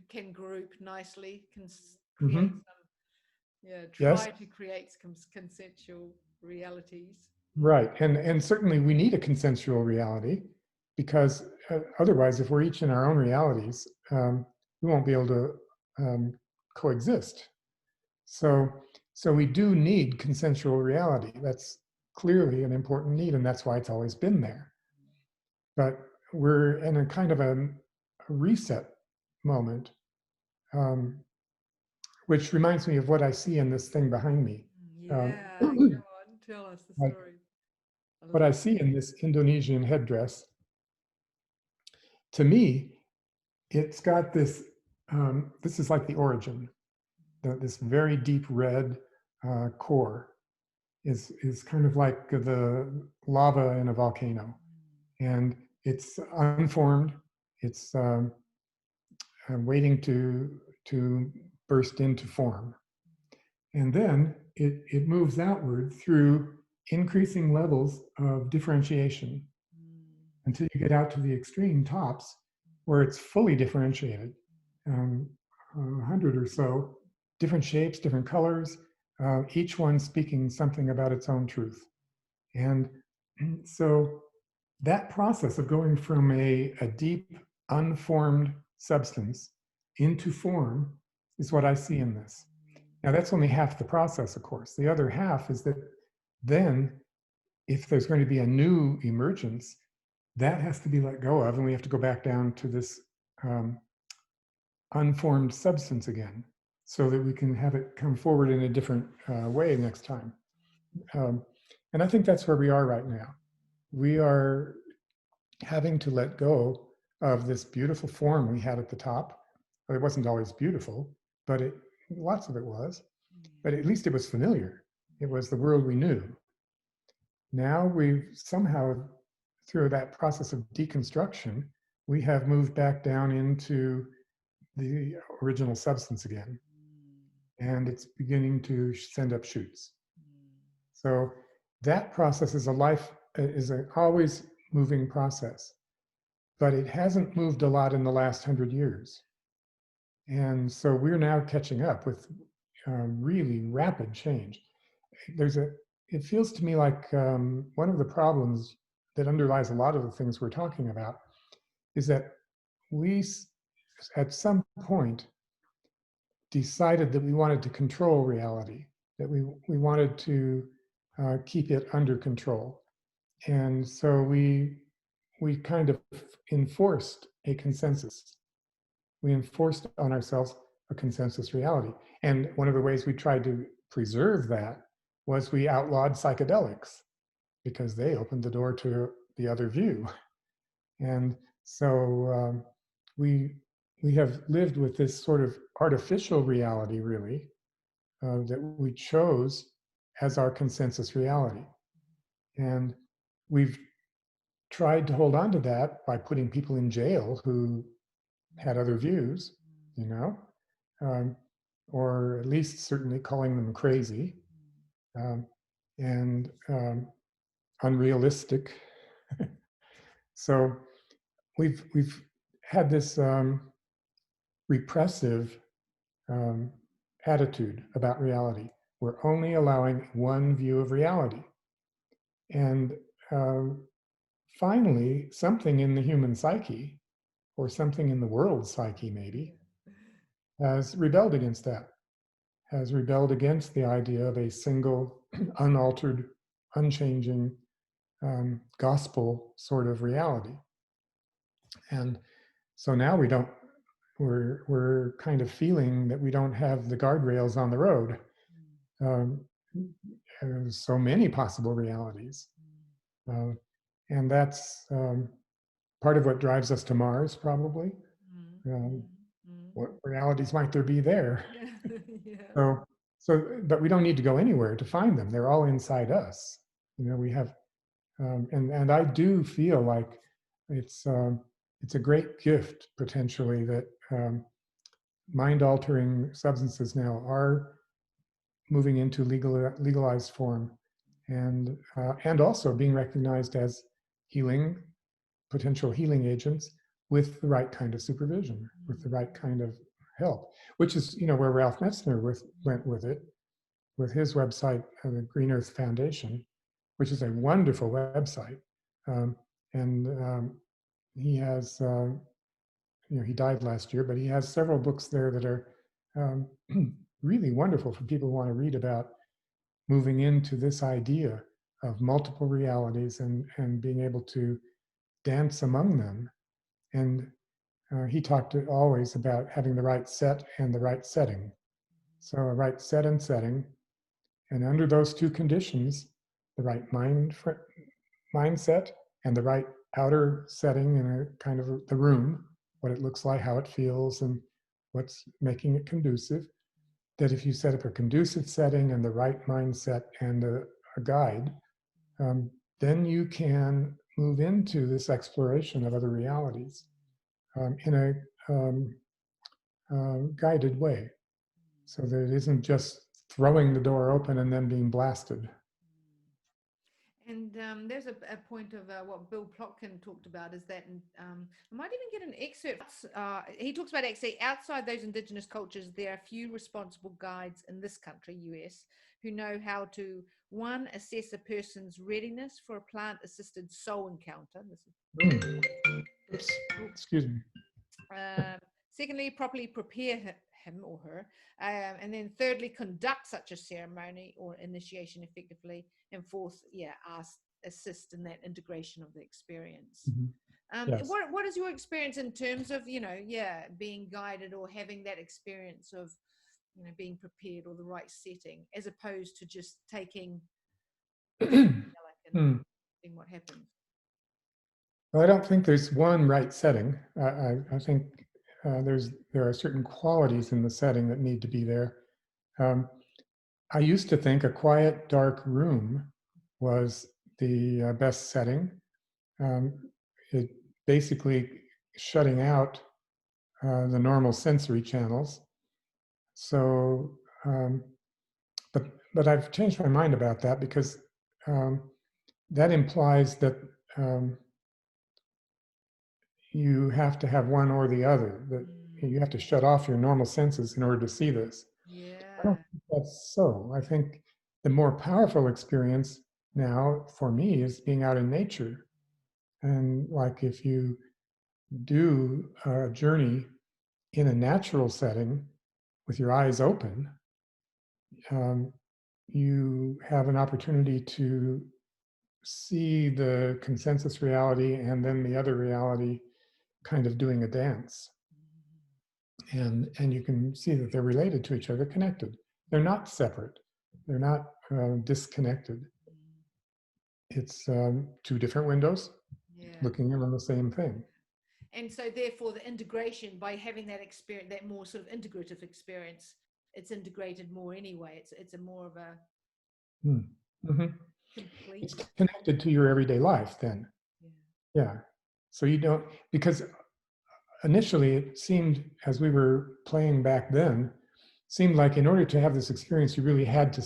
can group nicely, can create try to create some consensual realities. Right, and certainly we need a consensual reality, because otherwise, if we're each in our own realities, we won't be able to coexist. So we do need consensual reality. That's clearly an important need, and that's why it's always been there. But we're in a kind of a reset moment, which reminds me of what I see in this thing behind me. Yeah, go on, tell us the story. What I see in this Indonesian headdress, to me, it's got this, this is like the origin, this very deep red core is kind of like the lava in a volcano. And it's unformed, it's waiting to burst into form. And then it moves outward through increasing levels of differentiation until you get out to the extreme tops where it's fully differentiated, 100 or so, different shapes, different colors, each one speaking something about its own truth. And so that process of going from a deep, unformed substance into form is what I see in this. Now, that's only half the process, of course. The other half is that then, if there's going to be a new emergence, that has to be let go of, and we have to go back down to this unformed substance again, so that we can have it come forward in a different way next time. And I think that's where we are right now. We are having to let go of this beautiful form we had at the top. Well, it wasn't always beautiful, but lots of it was. But at least it was familiar. It was the world we knew. Now we've somehow, through that process of deconstruction, we have moved back down into the original substance again. And it's beginning to send up shoots. So that process is an always moving process, but it hasn't moved a lot in the last 100 years. And so we're now catching up with really rapid change. It feels to me like one of the problems that underlies a lot of the things we're talking about is that we, at some point, decided that we wanted to control reality, that we wanted to keep it under control. And so we kind of enforced a consensus. We enforced on ourselves a consensus reality. And one of the ways we tried to preserve that was we outlawed psychedelics because they opened the door to the other view. And so we have lived with this sort of artificial reality, really, that we chose as our consensus reality. And we've tried to hold on to that by putting people in jail who had other views, you know, or at least certainly calling them crazy and unrealistic. So we've had this repressive attitude about reality. We're only allowing one view of reality. And finally, something in the human psyche, or something in the world psyche maybe, has rebelled against that, has rebelled against the idea of a single, unaltered, unchanging gospel sort of reality. And so now we're kind of feeling that we don't have the guardrails on the road. There's so many possible realities. And that's part of what drives us to Mars, probably. What realities might there be there? Yeah. But we don't need to go anywhere to find them. They're all inside us. You know, we have, and I do feel like it's a great gift potentially that mind-altering substances now are moving into legalized form, and also being recognized as potential healing agents with the right kind of supervision, with the right kind of help, which is, you know, where Ralph Metzner went with it, with his website, the Green Earth Foundation, which is a wonderful website. He has, you know, he died last year, but he has several books there that are really wonderful for people who want to read about moving into this idea of multiple realities and being able to dance among them. And he talked always about having the right set and the right setting. So a right set and setting, and under those two conditions, the right mindset and the right outer setting in a kind of the room, what it looks like, how it feels, and what's making it conducive. That if you set up a conducive setting and the right mindset and a guide, then you can move into this exploration of other realities in a guided way, so that it isn't just throwing the door open and then being blasted. And there's a point of what Bill Plotkin talked about, is that, I might even get an excerpt. He talks about actually outside those indigenous cultures, there are few responsible guides in this country, US, who know how to, one, assess a person's readiness for a plant-assisted soul encounter. Oops, excuse me. Secondly, properly prepare him or her, and then thirdly, conduct such a ceremony or initiation effectively, and fourth, assist in that integration of the experience. Yes. What is your experience in terms of, you know, being guided or having that experience of, you know, being prepared or the right setting, as opposed to just taking and seeing what happens? Well, I don't think there's one right setting. I think there are certain qualities in the setting that need to be there. I used to think a quiet, dark room was the best setting. It basically shutting out the normal sensory channels. So, but I've changed my mind about that, because that implies that you have to have one or the other, that you have to shut off your normal senses in order to see this. Yeah. I don't think that's so. I think the more powerful experience now for me is being out in nature. And like if you do a journey in a natural setting with your eyes open, you have an opportunity to see the consensus reality and then the other reality kind of doing a dance. and you can see that they're related to each other, connected. They're not separate. They're not disconnected. It's two different windows looking in on the same thing. And so therefore the integration, by having that experience, that more sort of integrative experience, it's integrated more anyway. It's a more of a complete. It's connected to your everyday life then. Yeah. So you don't, because initially it seemed, as we were playing back then, seemed like in order to have this experience, you really had to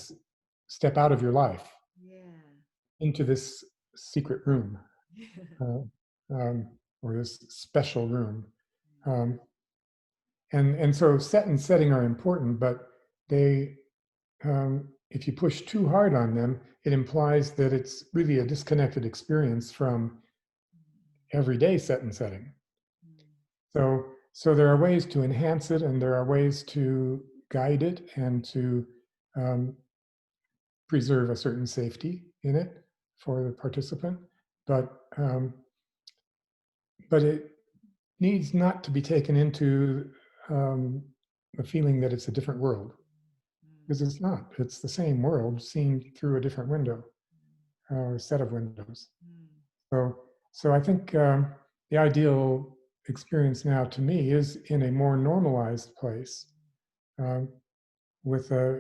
step out of your life into this secret room, or this special room. And so set and setting are important, but they, if you push too hard on them, it implies that it's really a disconnected experience from everyday set and setting. So there are ways to enhance it, and there are ways to guide it and to preserve a certain safety in it for the participant. But it needs not to be taken into the feeling that it's a different world, because it's not. It's the same world seen through a different window, or set of windows. So I think the ideal experience now to me is in a more normalized place. It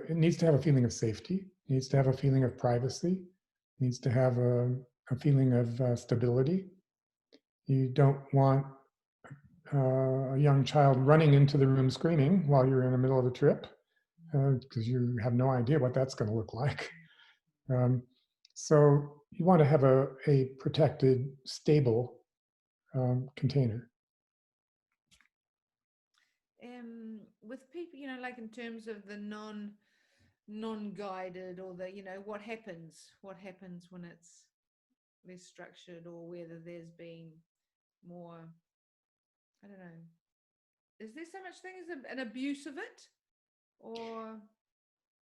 needs to have a feeling of safety, needs to have a feeling of privacy, needs to have a feeling of stability. You don't want a young child running into the room screaming while you're in the middle of a trip, because you have no idea what that's going to look like. So you want to have a protected, stable container. With people, like in terms of the non-guided, or the, what happens when it's less structured, or whether there's been more, I don't know, is there so much thing as an abuse of it, or?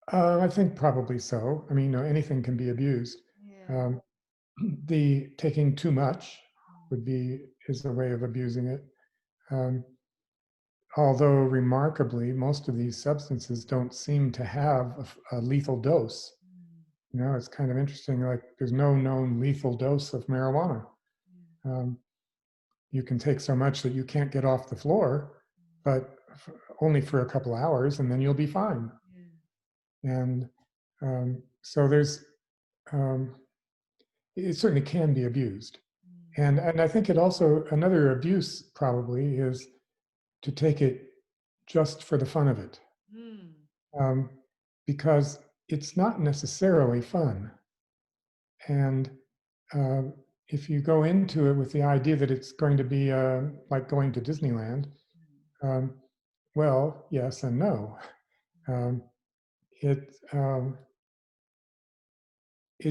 I think probably so. I mean, anything can be abused. The taking too much is a way of abusing it. Although remarkably, most of these substances don't seem to have a lethal dose. It's kind of interesting. Like, there's no known lethal dose of marijuana. You can take so much that you can't get off the floor, but only for a couple hours, and then you'll be fine. And so there's, it certainly can be abused. And I think it also, another abuse probably is to take it just for the fun of it. Because it's not necessarily fun. And if you go into it with the idea that it's going to be like going to Disneyland, well, yes and no. It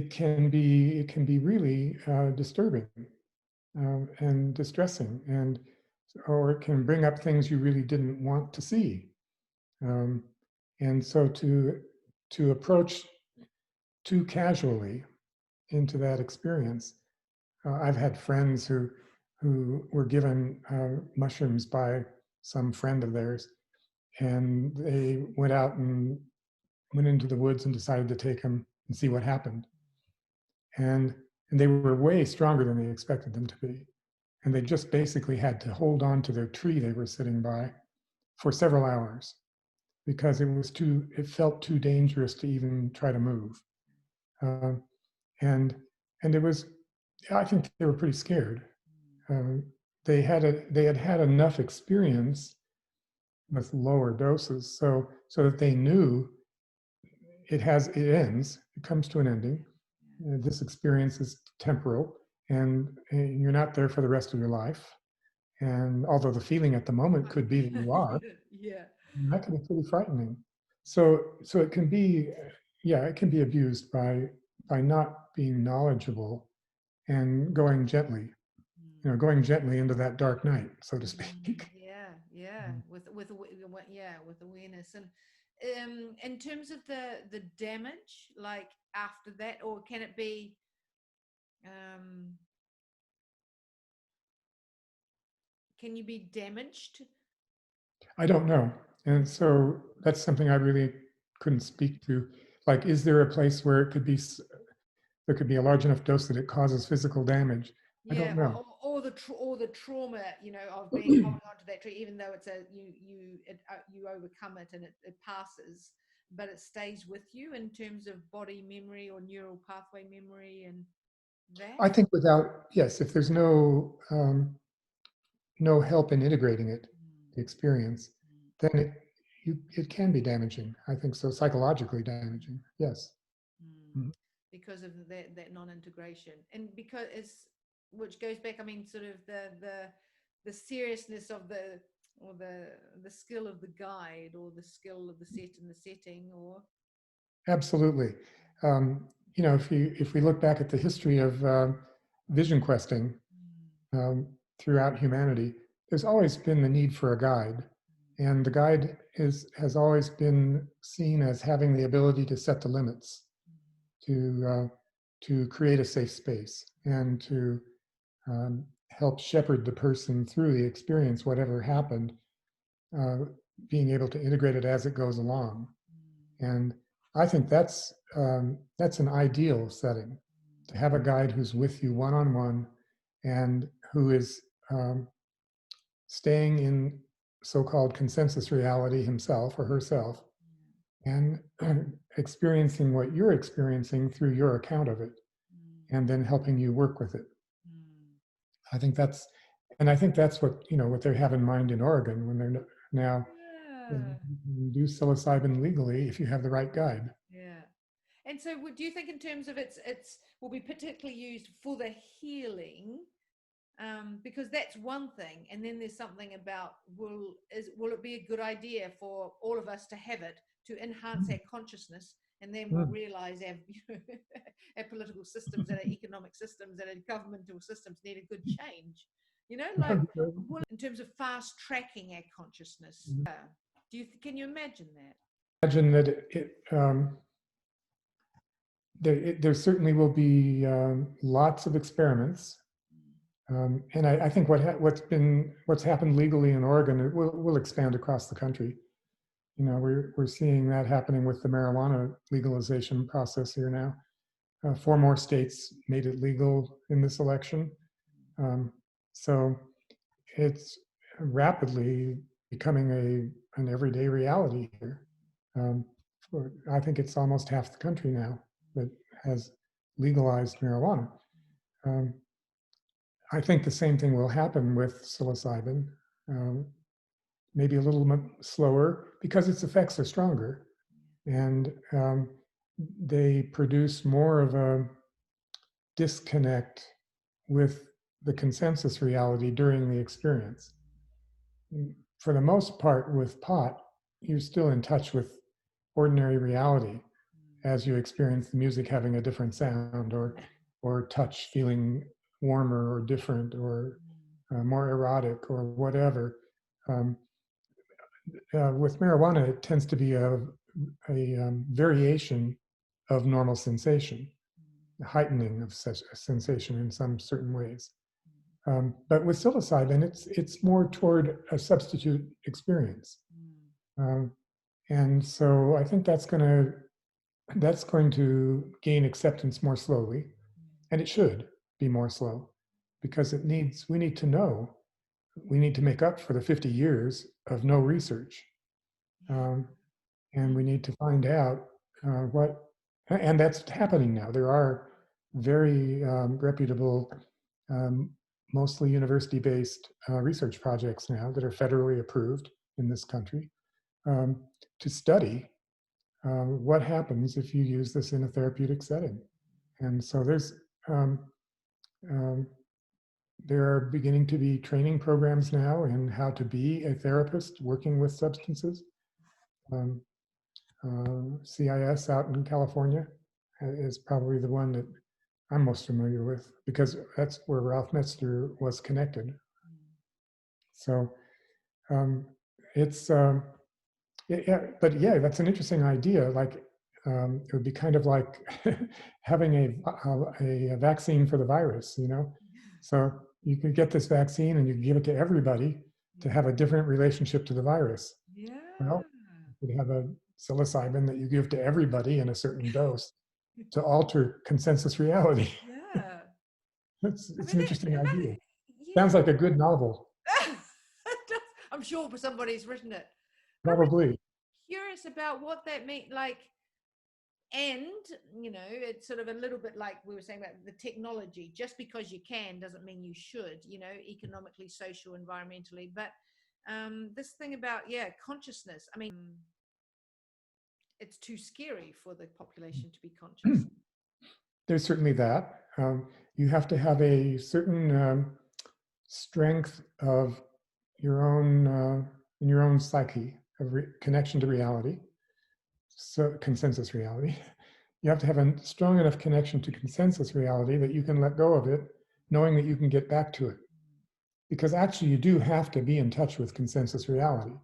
can be really disturbing and distressing, or it can bring up things you really didn't want to see. And so to approach too casually into that experience, I've had friends who were given mushrooms by some friend of theirs, and they went out and went into the woods and decided to take them and see what happened. And they were way stronger than they expected them to be. And they just basically had to hold on to their tree they were sitting by for several hours, because it felt too dangerous to even try to move. And it was, I think they were pretty scared. They had had enough experience with lower doses, so that they knew it ends, it comes to an ending. This experience is temporal, and you're not there for the rest of your life. And although the feeling at the moment could be that you are, that can be pretty frightening. So it can be, it can be abused by not being knowledgeable and going gently, going gently into that dark night, so to speak. With awareness. And in terms of the damage, like after that, or can it be can you be damaged I don't know. And so that's something I really couldn't speak to. Like, is there a place where it could be, there could be a large enough dose that it causes physical damage? I Yeah, don't know. or the trauma, you know, of being holding on to that tree, even though it's you overcome it and it passes, but it stays with you in terms of body memory or neural pathway memory and that. I think without, yes, if there's no help in integrating it, Mm, the experience, mm, then it can be damaging. I think so, psychologically damaging. Yes. mm. Mhm. Because of that non-integration, and because it's, which goes back, I mean, sort of the seriousness of the skill of the guide, or the skill of the set and the setting, or Absolutely. You know, if we look back at the history of vision questing um, throughout humanity, there's always been the need for a guide, and the guide has always been seen as having the ability to set the limits, to create a safe space, and to help shepherd the person through the experience, whatever happened, uh, being able to integrate it as it goes along. And I think that's an ideal setting, to have a guide who's with you one on one, and who is staying in so-called consensus reality himself or herself, and experiencing what you're experiencing through your account of it, and then helping you work with it. I think that's, and I think that's what, you know, what they have in mind in Oregon when they're now, yeah, you do psilocybin legally if you have the right guide. yeah. And so, do you think, in terms of it's will be particularly used for the healing? Because that's one thing, and then there's something about, will it be a good idea for all of us to have it to enhance our consciousness, and then we'll Mm. realize our, our political systems and our economic systems and our governmental systems need a good change. You know, like, well, in terms of fast tracking our consciousness. Can you imagine that? Imagine that there certainly will be lots of experiments, and I think what's happened legally in Oregon will expand across the country. You know, we're seeing that happening with the marijuana legalization process here now. 4 more states made it legal in this election, um, so it's rapidly becoming an everyday reality here. Um, I think it's almost half the country now that has legalized marijuana. Um, I think the same thing will happen with psilocybin, um, maybe a little bit slower because its effects are stronger, and they produce more of a disconnect with the consensus reality during the experience. For the most part, with pot, you're still in touch with ordinary reality as you experience the music having a different sound, or touch feeling warmer or different, or more erotic or whatever. Um, with marijuana, it tends to be a variation of normal sensation, a heightening of such a sensation in some certain ways. But with psilocybin, it's more toward a substitute experience, um, and so I think that's going to gain acceptance more slowly, and it should be more slow, because we need to know, we need to make up for the 50 years of no research, um, and we need to find out what, and that's happening now. There are very reputable, um, mostly university-based research projects now that are federally approved in this country, um, to study what happens if you use this in a therapeutic setting. And so um, um, there are beginning to be training programs now in how to be a therapist working with substances. Um, CIS out in California is probably the one that I'm most familiar with, because that's where Ralph Metzger was connected. So um, it's, yeah, but yeah, that's an interesting idea. Like, it would be kind of like having a vaccine for the virus, you know? So you could get this vaccine and you can give it to everybody, to have a different relationship to the virus. Yeah. Well, you could have a psilocybin that you give to everybody in a certain dose to alter consensus reality. Yeah. It's I an mean, interesting idea. Sounds yeah. like a good novel, I'm sure somebody's written it. I'm really probably. curious about what that meant. Like, and it's sort of a little bit like we were saying about the technology. Just because you can doesn't mean you should. Economically, social, environmentally. But this thing about consciousness. I mean, it's too scary for the population to be conscious. There's certainly that. You have to have a certain strength of your own in your own psyche of connection to reality, so consensus reality. You have to have a strong enough connection to consensus reality that you can let go of it, knowing that you can get back to it. Because actually, you do have to be in touch with consensus reality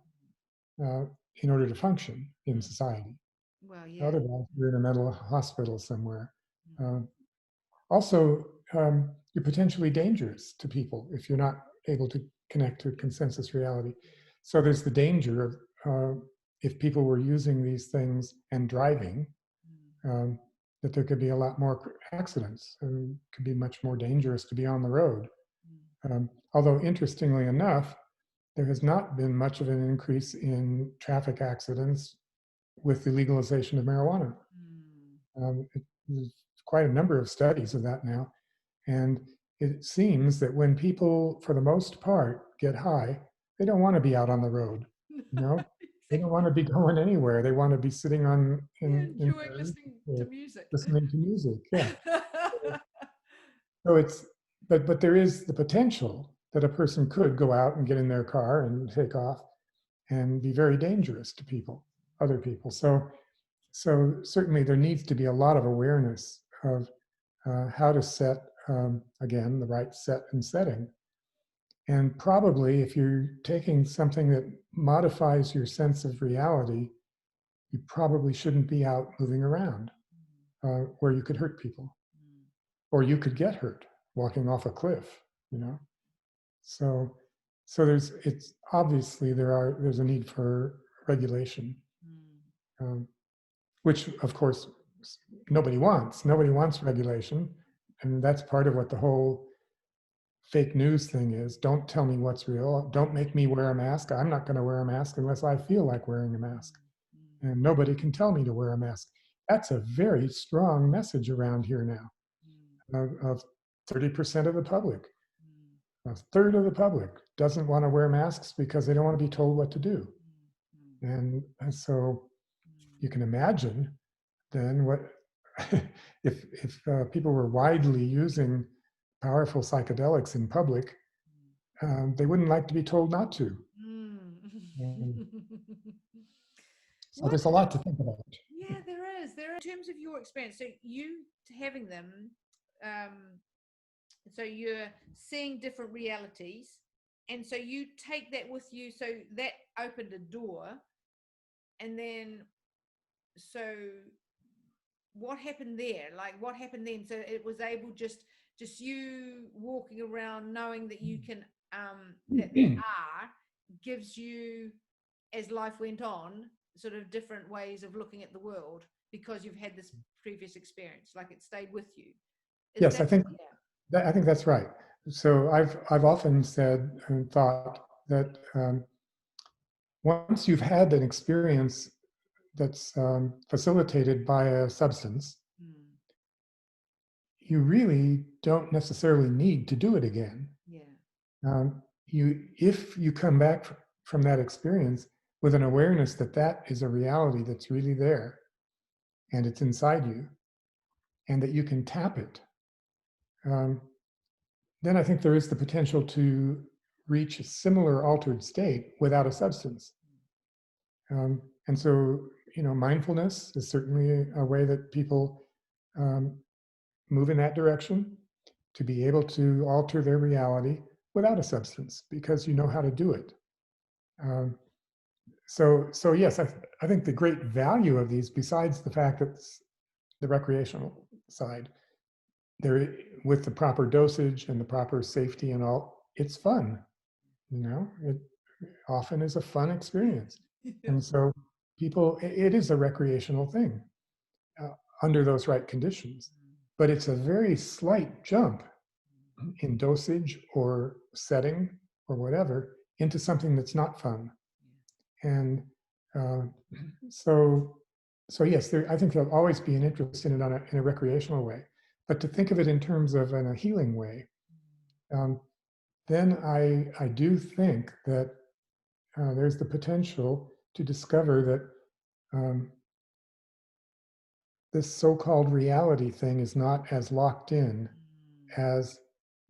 in order to function in society. Well, yeah. Otherwise, you're in a mental hospital somewhere. Also, you're potentially dangerous to people if you're not able to connect to consensus reality. So there's the danger of if people were using these things and driving, that there could be a lot more accidents and it could be much more dangerous to be on the road. Although interestingly enough, there has not been much of an increase in traffic accidents with the legalization of marijuana. There's quite a number of studies of that now. And it seems that when people, for the most part, get high, they don't want to be out on the road. Exactly. They don't want to be going anywhere. They want to be sitting enjoying listening to music. Listening to music. Yeah. So it's but there is the potential that a person could go out and get in their car and take off and be very dangerous to people, other people. So certainly there needs to be a lot of awareness of how to set, again, the right set and setting. And probably if you're taking something that modifies your sense of reality, you probably shouldn't be out moving around where you could hurt people. Or you could get hurt walking off a cliff, So it's obviously there's a need for regulation. Which of course nobody wants. Nobody wants regulation. And that's part of what the whole fake news thing is. Don't tell me what's real. Don't make me wear a mask. I'm not going to wear a mask unless I feel like wearing a mask. And nobody can tell me to wear a mask. That's a very strong message around here now of 30% of the public. A third of the public doesn't want to wear masks because they don't want to be told what to do. And so you can imagine then what if people were widely using powerful psychedelics in public, they wouldn't like to be told not to. So there's a lot to think about. Yeah, there is. In terms of your experience, so you having them, so you're seeing different realities, and so you take that with you. So that opened a door, and then so what happened there? Like what happened then? So it was able just you walking around knowing that you can that there are gives you, as life went on, sort of different ways of looking at the world because you've had this previous experience. Like it stayed with you. Yes, I think that's right. So I've often said and thought that once you've had an experience that's facilitated by a substance, you really don't necessarily need to do it again. If you come back from that experience with an awareness that that is a reality that's really there and it's inside you and that you can tap it, then I think there is the potential to reach a similar altered state without a substance. And so, mindfulness is certainly a way that people move in that direction, to be able to alter their reality without a substance because you know how to do it. So yes, I think the great value of these, besides the fact that the recreational side, there with the proper dosage and the proper safety and all, it's fun. often is a fun experience. Yeah. And so people, it is a recreational thing uh, under those right conditions. But it's a very slight jump in dosage or setting or whatever into something that's not fun. And uh, so, so yes, there, I think there'll always be an interest in it in a recreational way. But to think of it in terms of in a healing way, um, then I do think that there's the potential to discover that this so-called reality thing is not as locked in as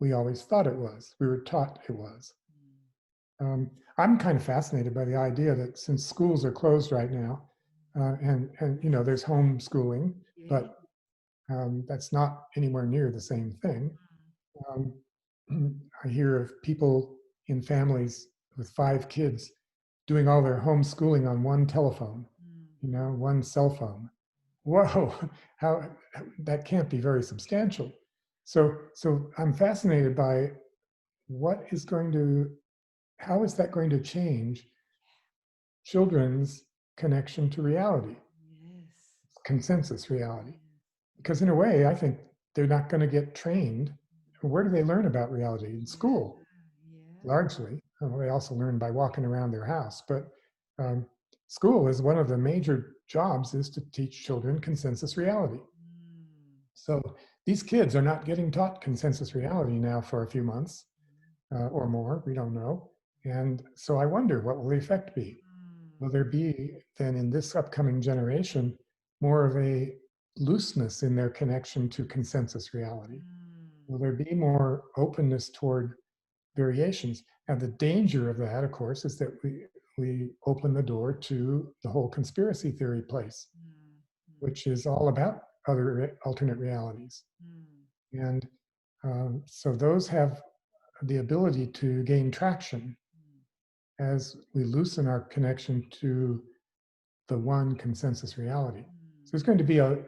we always thought it was. We were taught it was. I'm kind of fascinated by the idea that since schools are closed right now, and you know there's homeschooling, Yeah. but that's not anywhere near the same thing. Um, I hear of people in families with 5 kids doing all their homeschooling on one telephone, you know, one cell phone. Whoa, how that can't be very substantial. So I'm fascinated by what is going to, how is that going to change children's connection to reality, Yes. consensus reality? Because in a way, I think they're not going to get trained. Where do they learn about reality? In school, Yeah. largely. Well, they also learn by walking around their house. But um, school is one of the major jobs is to teach children consensus reality. So these kids are not getting taught consensus reality now for a few months or more. We don't know. And so I wonder, what will the effect be? Will there be then in this upcoming generation more of a looseness in their connection to consensus reality? Will there be more openness toward variations? And the danger of that, of course, is that we open the door to the whole conspiracy theory place, which is all about other alternate realities. And so those have the ability to gain traction as we loosen our connection to the one consensus reality. So there's going to be a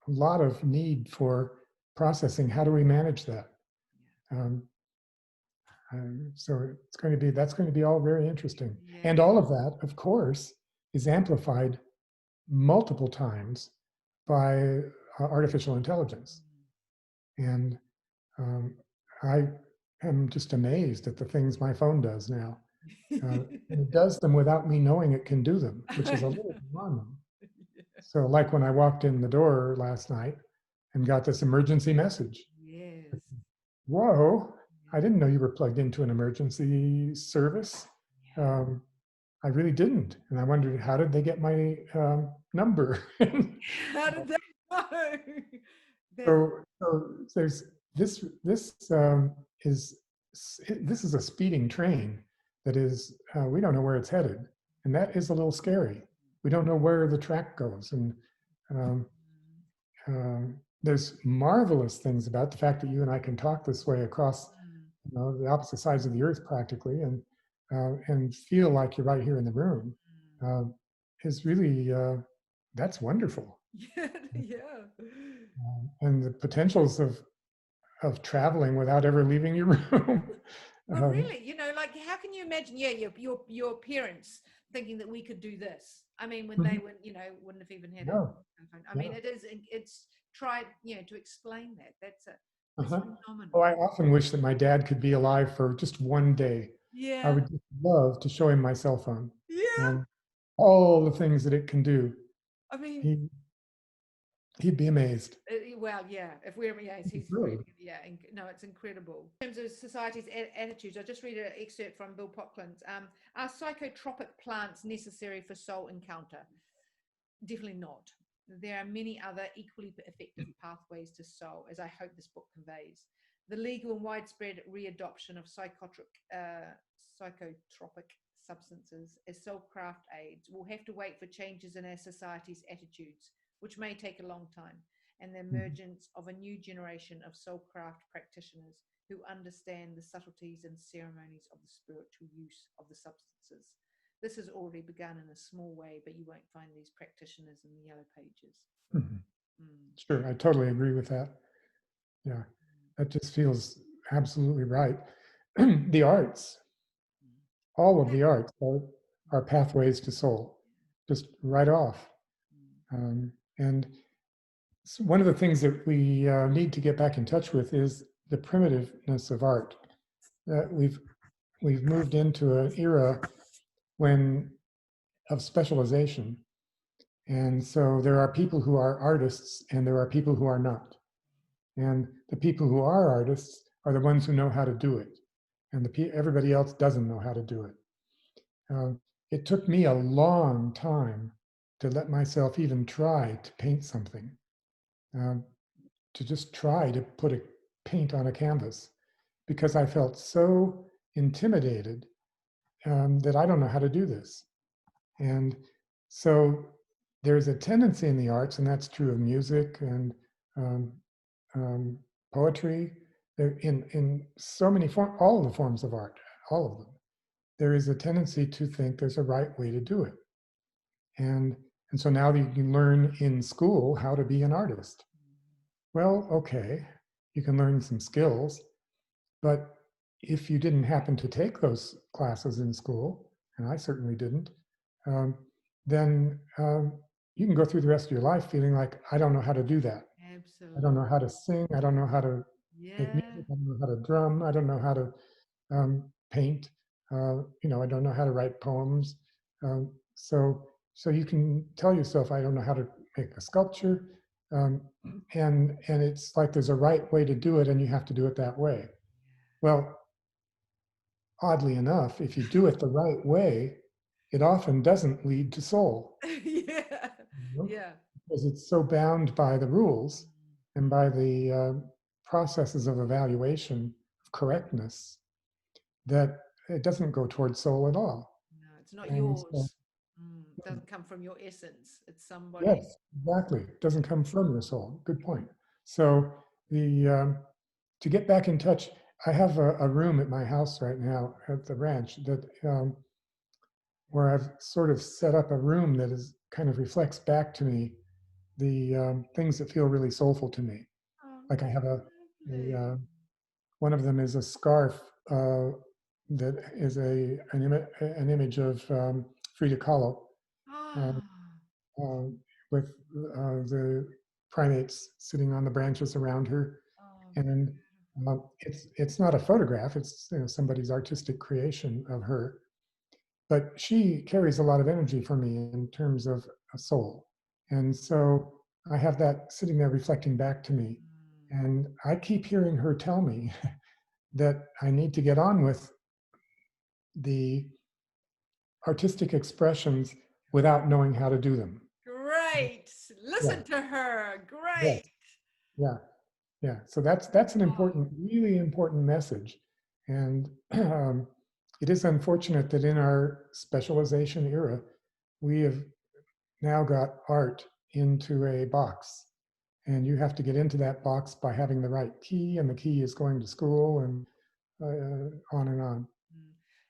lot of need for processing. How do we manage that? Um, so it's going to be, that's going to be all very interesting. Yeah. And all of that, of course, is amplified multiple times by artificial intelligence. And I am just amazed at the things my phone does now. And it does them without me knowing it can do them, which is a little beyond them. So, like when I walked in the door last night and got this emergency message. Yes. Whoa, I didn't know you were plugged into an emergency service. I really didn't. And I wondered, how did they get my number? How did they know? So there's this is this is a speeding train that is we don't know where it's headed, and that is a little scary. We don't know where the track goes, and um, there's marvelous things about the fact that you and I can talk this way across, you know, the opposite sides of the earth practically, and feel like you're right here in the room. Is really that's wonderful. Yeah, yeah. And the potentials of traveling without ever leaving your room. Well, really, you know, like how can you imagine? Yeah, your parents thinking that we could do this. I mean, when they would, you know, wouldn't have even had No, a phone. I mean, it's tried, you know, to explain that. That's Oh, phenomenal. I often wish that my dad could be alive for just one day. I Yeah, would just love to show him my cell phone yeah. and all the things that it can do. I mean, He he'd be amazed. well, yeah. If we're, yes, He'd be he's really, thrilled. yeah. No, it's incredible. In terms of society's attitudes, I just read an excerpt from Bill Pocklin's. Are psychotropic plants necessary for soul encounter? Definitely not. There are many other equally effective pathways to soul, as I hope this book conveys. The legal and widespread readoption of psychotropic substances as soulcraft aids will have to wait for changes in our society's attitudes, which may take a long time, and the emergence of a new generation of soulcraft practitioners who understand the subtleties and ceremonies of the spiritual use of the substances. This has already begun in a small way, but you won't find these practitioners in the yellow pages. Mhm. Mm. Sure, I totally agree with that. Yeah, that just feels absolutely right. The arts, all of the arts are pathways to soul, just right off. And so one of the things that we need to get back in touch with is the primitiveness of art. We've moved into an era of specialization, and so there are people who are artists and there are people who are not. And the people who are artists are the ones who know how to do it, and everybody else doesn't know how to do it. It took me a long time to let myself even try to paint something, to just try to put a paint on a canvas, because I felt so intimidated that I don't know how to do this. And so there's a tendency in the arts, and that's true of music and poetry, in so many forms, all of the forms of art, all of them. There is a tendency to think there's a right way to do it. And so now you can learn in school how to be an artist. Well, okay, you can learn some skills, but if you didn't happen to take those classes in school, and I certainly didn't, then you can go through the rest of your life feeling like, I don't know how to do that. Absolutely. I don't know how to sing. I don't know how to make music. I don't know how to drum. I don't know how to paint. I don't know how to write poems. So you can tell yourself, I don't know how to make a sculpture. And it's like there's a right way to do it, and you have to do it that way. Well, oddly enough, if you do it the right way, it often doesn't lead to soul. Yeah. Yeah. Because it's so bound by the rules and by the processes of evaluation of correctness that it doesn't go towards soul at all. No, it's not And yours. so, It doesn't come from your essence. It's somebody. yes, exactly. It doesn't come from your soul. Good point. So to get back in touch, I have a room at my house right now at the ranch that where I've sort of set up a room that is kind of reflects back to me the things that feel really soulful to me. Oh, Like I have one of them is a scarf that is an image of Frida Kahlo, uh, with the primates sitting on the branches around her. And it's not a photograph, it's somebody's artistic creation of her. But she carries a lot of energy for me in terms of a soul. And so I have that sitting there reflecting back to me. And I keep hearing her tell me that I need to get on with the artistic expressions without knowing how to do them. Great. Listen to her. Great. Yeah. Yeah. So that's an important, really important message. And it is unfortunate that in our specialization era, we have now got art into a box. And you have to get into that box by having the right key, and the key is going to school, and on and on.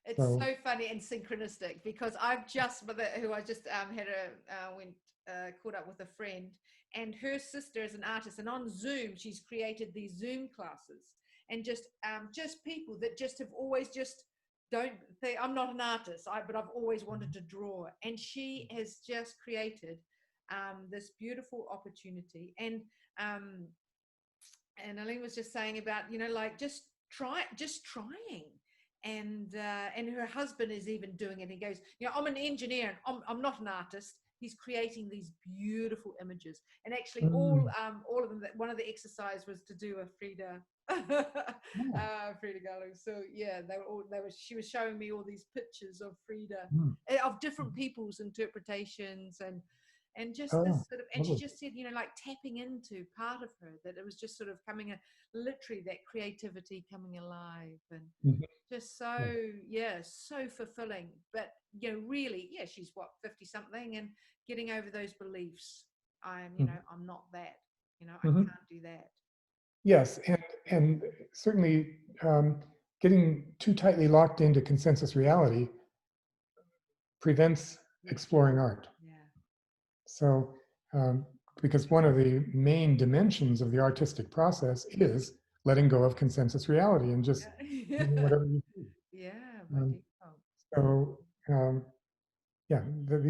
It's so funny and synchronistic, because I've just caught up with a friend, and her sister is an artist, and on Zoom she's created these Zoom classes, and just people that just have always just don't think, I'm not an artist, but I've always wanted to draw, and she has just created this beautiful opportunity. And Aline was just saying about, like just trying. And her husband is even doing it. He goes, I'm an engineer, and I'm not an artist. He's creating these beautiful images, and actually all of them. One of the exercise was to do a Frida Kahlo. So yeah, she was showing me all these pictures of Frida, of different people's interpretations, and just this sort of, and she just said, like tapping into part of her, that it was just sort of literally that creativity coming alive, and just so fulfilling. But really, she's 50 something, and getting over those beliefs. I'm not that, I can't do that. Yes, and certainly getting too tightly locked into consensus reality prevents exploring art. So, because one of the main dimensions of the artistic process is letting go of consensus reality and just doing whatever you see.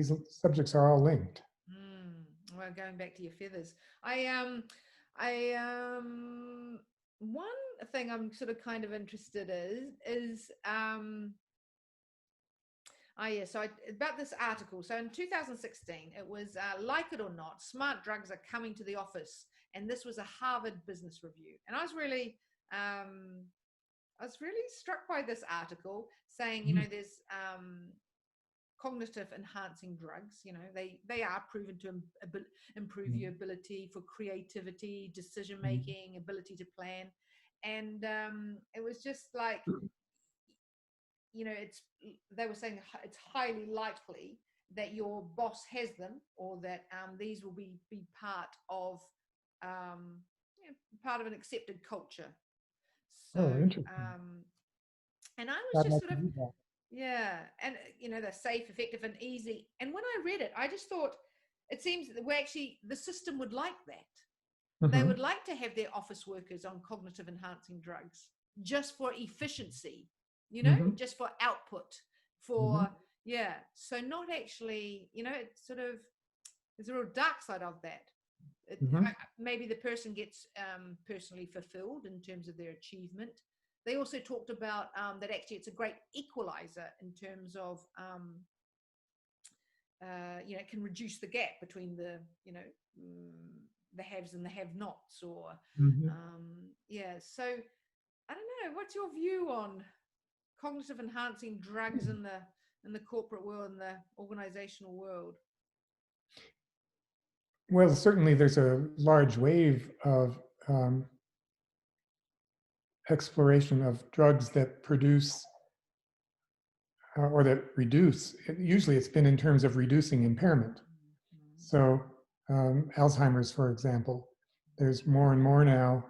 these subjects are all linked. Well, going back to your feathers, one thing I'm sort of kind of interested is so about this article. So in 2016, it was like it or not, smart drugs are coming to the office, and this was a Harvard Business Review. And I was really struck by this article saying, you know, there's cognitive enhancing drugs. You know, they are proven to improve your ability for creativity, decision making, ability to plan, and it was just like, you know, they were saying it's highly likely that your boss has them, or that these will be part of part of an accepted culture. So and I was just sort of, yeah, and you know, they're safe, effective, and easy. And when I read it, I just thought, it seems that the system would like that. They would like to have their office workers on cognitive enhancing drugs just for efficiency, you know, just for output, for so not actually, you know, it's sort of, there's a real dark side of that. Maybe the person gets personally fulfilled in terms of their achievement. They also talked about that actually it's a great equalizer in terms of you know, it can reduce the gap between the, you know, the haves and the have-nots, or so I don't know, what's your view on cognitive enhancing drugs in the corporate world and the organizational world? Well, certainly there's a large wave of exploration of drugs that produce or that reduce. Usually it's been in terms of reducing impairment. So Alzheimer's, for example, there's more and more now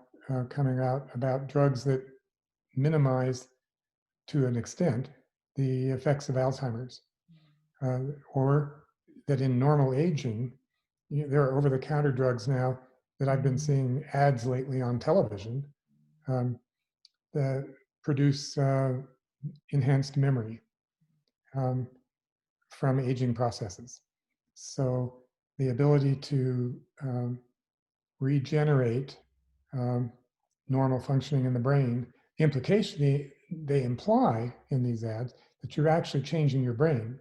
coming out about drugs that minimize, to an extent, the effects of Alzheimer's, or that in normal aging, you know, there are over-the-counter drugs now that I've been seeing ads lately on television that produce enhanced memory from aging processes. So the ability to regenerate normal functioning in the brain, the implication they imply in these ads that you're actually changing your brain,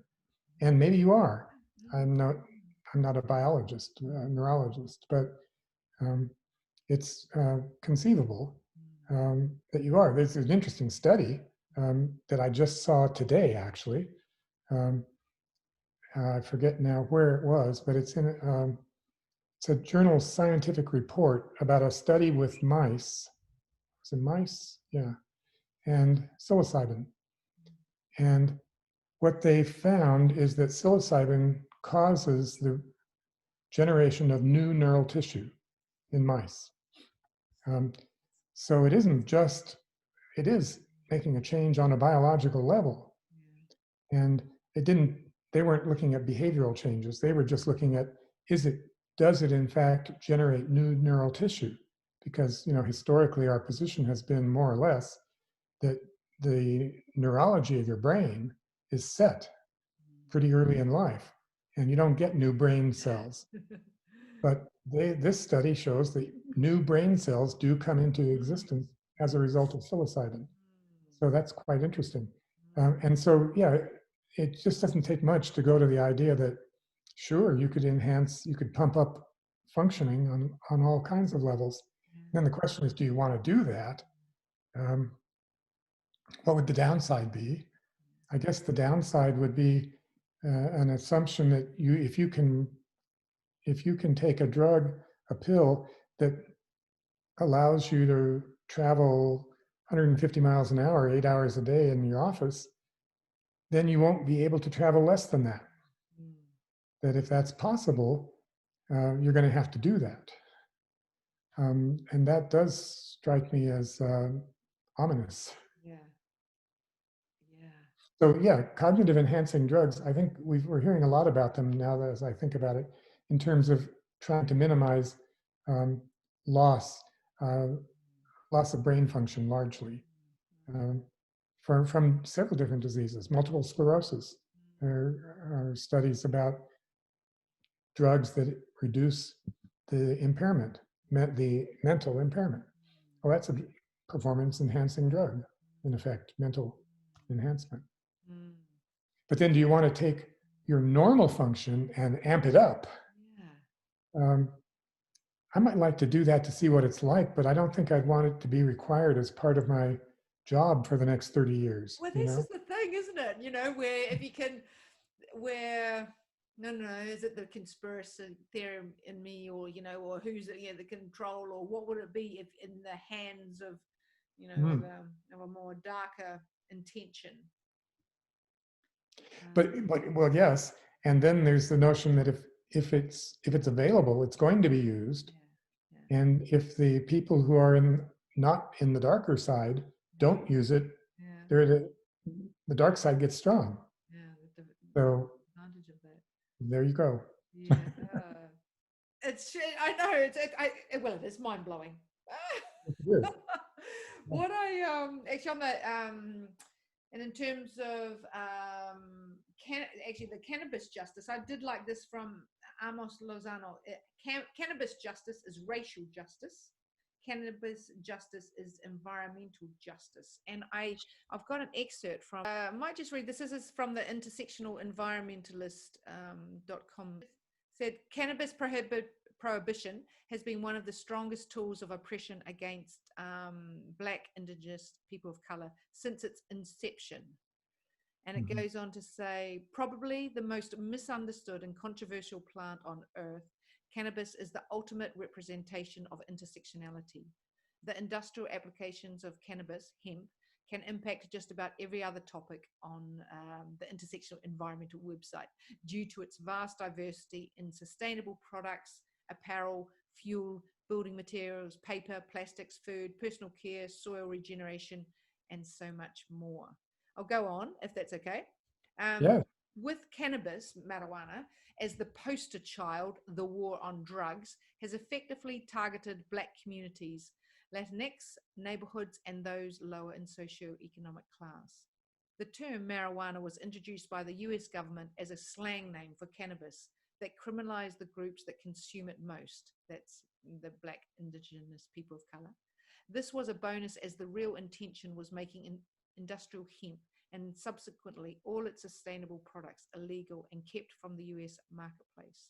and maybe you are. I'm not a biologist, a neurologist, but it's conceivable that you are. There's an interesting study that I just saw today, actually. I forget now where it was, but it's a journal scientific report about a study with mice. Was it mice? Yeah. And psilocybin. And what they found is that psilocybin causes the generation of new neural tissue in mice. So it isn't just, it is making a change on a biological level. And they weren't looking at behavioral changes. They were just looking at, does it in fact generate new neural tissue? Because, you know, historically our position has been more or less that the neurology of your brain is set pretty early in life, and you don't get new brain cells. But this study shows that new brain cells do come into existence as a result of psilocybin. So that's quite interesting. And so, yeah, it just doesn't take much to go to the idea that, sure, you could pump up functioning on all kinds of levels. Then the question is, do you want to do that? What would the downside be? I guess the downside would be an assumption that if you can take a drug, a pill that allows you to travel 150 miles an hour, 8 hours a day in your office, then you won't be able to travel less than that. That if that's possible, you're going to have to do that. And that does strike me as ominous. So yeah, cognitive enhancing drugs, I think we're hearing a lot about them now as I think about it, in terms of trying to minimize loss of brain function largely from several different diseases, multiple sclerosis. are studies about drugs that reduce the impairment, the mental impairment. Well, that's a performance-enhancing drug, in effect, mental enhancement. Mm. But then do you want to take your normal function and amp it up? Yeah. I might like to do that to see what it's like, but I don't think I'd want it to be required as part of my job for the next 30 years. Well, this is the thing, isn't it? Where if you can, no, is it the conspiracy theory in me, or or who's the control, or what would it be if in the hands of, of a more darker intention? But well, yes, and then there's the notion that if it's available, it's going to be used, and if the people who are not in the darker side don't use it, the dark side gets strong. So advantage of that. There you go. Yeah. I know well, it is mind blowing. What I actually on that and in terms of actually the cannabis justice, I did like this from Amos Lozano. Cannabis justice is racial justice. Cannabis justice is environmental justice. And I've got an excerpt from, I might just read this. This is from the intersectional environmentalist.com. Said, cannabis prohibition has been one of the strongest tools of oppression against Black, Indigenous people of color since its inception. And it goes on to say, probably the most misunderstood and controversial plant on earth, cannabis is the ultimate representation of intersectionality. The industrial applications of cannabis, hemp, can impact just about every other topic on the intersectional environmental website due to its vast diversity in sustainable products, apparel, fuel, building materials, paper, plastics, food, personal care, soil regeneration, and so much more. I'll go on if that's okay. Yeah. With cannabis, marijuana, as the poster child, the war on drugs has effectively targeted Black communities, Latinx neighborhoods, and those lower in socioeconomic class. The term marijuana was introduced by the US government as a slang name for cannabis that criminalized the groups that consume it most. That's the Black, Indigenous people of color. This was a bonus as the real intention was making industrial hemp and subsequently all its sustainable products illegal and kept from the US marketplace.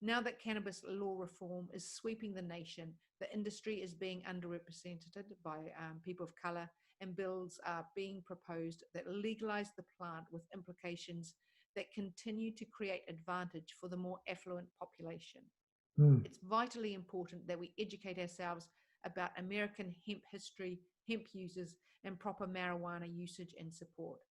Now that cannabis law reform is sweeping the nation, the industry is being underrepresented by people of color, and bills are being proposed that legalize the plant with implications that continue to create advantage for the more affluent population. It's vitally important that we educate ourselves about American hemp history, hemp users, and proper marijuana usage and support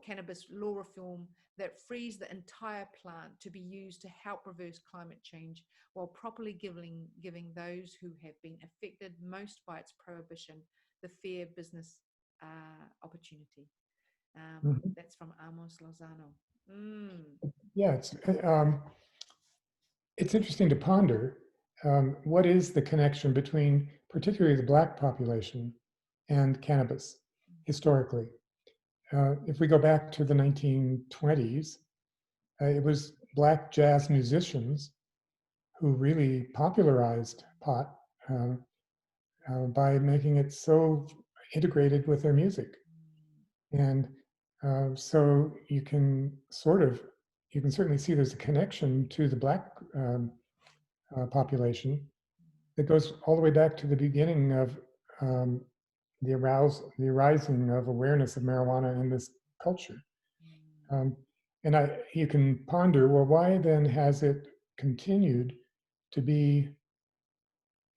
cannabis law reform that frees the entire plant to be used to help reverse climate change while properly giving those who have been affected most by its prohibition the fair business opportunity. That's from Amos Lozano. Yeah, it's interesting to ponder what is the connection between particularly the Black population and cannabis historically. If we go back to the 1920s, it was Black jazz musicians who really popularized pot by making it so integrated with their music. And so you can certainly see there's a connection to the Black population that goes all the way back to the beginning of the arising of awareness of marijuana in this culture. And you can ponder, well, why then has it continued to be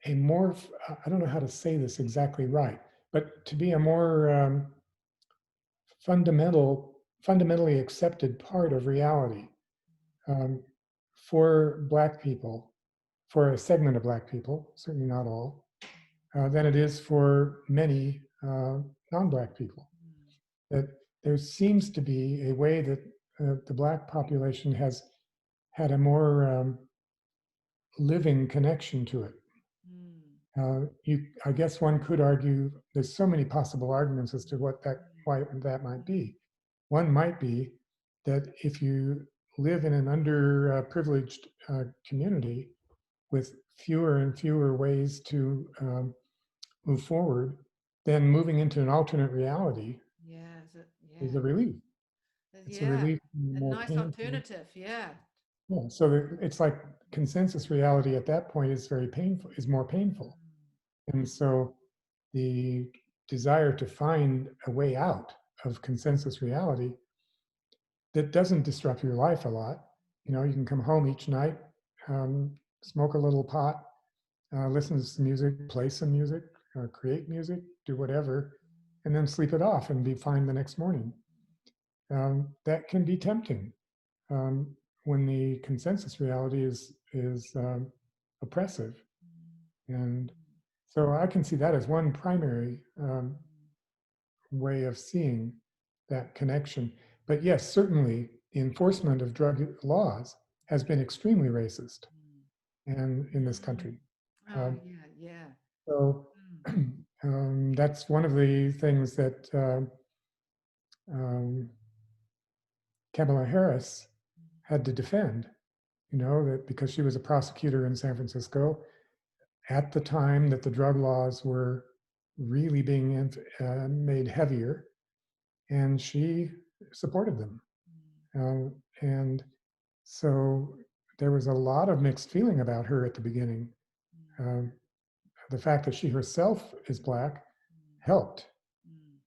a more, I don't know how to say this exactly right, but to be a more fundamentally accepted part of reality for Black people, for a segment of Black people, certainly not all, than it is for many non-Black people. That there seems to be a way that the Black population has had a more living connection to it. I guess one could argue, there's so many possible arguments as to why that might be. One might be that if you live in an underprivileged community with fewer and fewer ways to move forward, then moving into an alternate reality Yeah. is a relief. It's a Yeah. relief from the A more nice painful. alternative. Yeah. Yeah, so it's like consensus reality at that point is very painful, is more painful. And so the desire to find a way out of consensus reality that doesn't disrupt your life a lot. You know, you can come home each night, smoke a little pot, listen to some music, play some music, create music, do whatever, and then sleep it off and be fine the next morning. That can be tempting when the consensus reality is oppressive, and so I can see that as one primary way of seeing that connection. But yes, certainly the enforcement of drug laws has been extremely racist and in this country. Oh, yeah, yeah. So that's one of the things that Kamala Harris had to defend, you know, that because she was a prosecutor in San Francisco at the time that the drug laws were really being made heavier, and she supported them. And so there was a lot of mixed feeling about her at the beginning. The fact that she herself is Black helped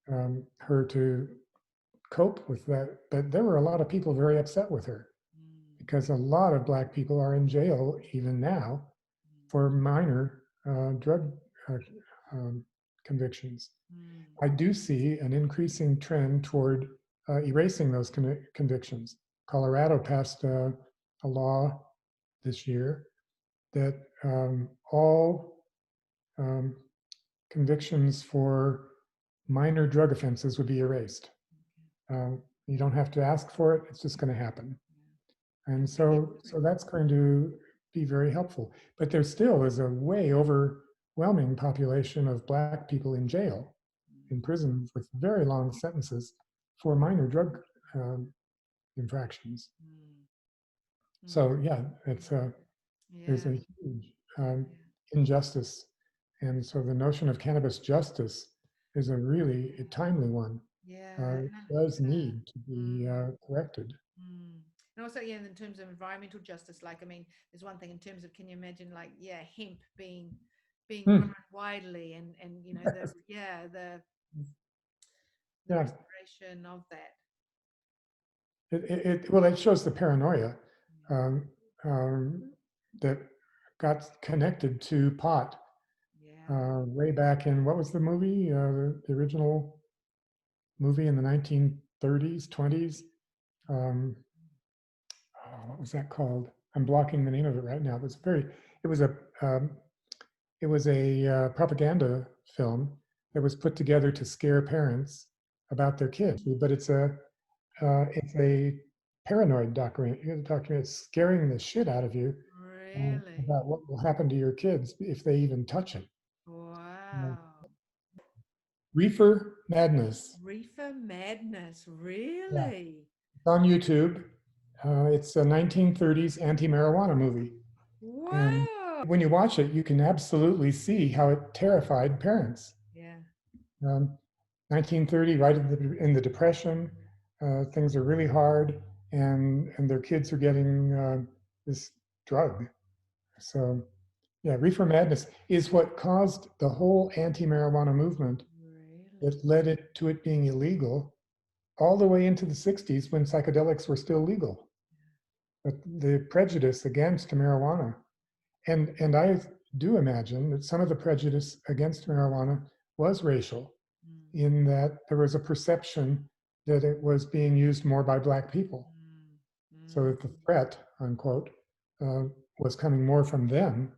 her to cope with that. But there were a lot of people very upset with her because a lot of Black people are in jail even now for minor drug convictions. I do see an increasing trend toward erasing those convictions. Colorado passed a law this year that all convictions for minor drug offenses would be erased. You don't have to ask for it, it's just going to happen. And so that's going to be very helpful. But there still is a way overwhelming population of Black people in jail, in prison with very long sentences for minor drug infractions. So yeah, it's there's a huge injustice, and so the notion of cannabis justice is a really timely one. It does need to be corrected. And also, yeah, in terms of environmental justice, like, I mean, there's one thing in terms of, can you imagine, like, yeah, hemp being grown widely, and you know, the Yeah, restoration of that. well, it shows the paranoia that got connected to pot way back in, what was the movie? The original movie in the 1930s, 20s. What was that called? I'm blocking the name of it right now. It was a um, propaganda film that was put together to scare parents about their kids. But it's a paranoid document scaring the shit out of you Really? about what will happen to your kids if they even touch it. Wow. Reefer Madness. Reefer Madness, Yeah, really? it's on YouTube. It's a 1930s anti-marijuana movie. And Wow. when you watch it, you can absolutely see how it terrified parents. Yeah. 1930, right in the Depression, things are really hard, and their kids are getting this drug. So, yeah, reefer madness is what caused the whole anti-marijuana movement. Really? That led it to it being illegal all the way into the 60s when psychedelics were still legal. But the prejudice against marijuana, and I do imagine that some of the prejudice against marijuana was racial, in that there was a perception that it was being used more by Black people. So that the threat, unquote, was coming more from them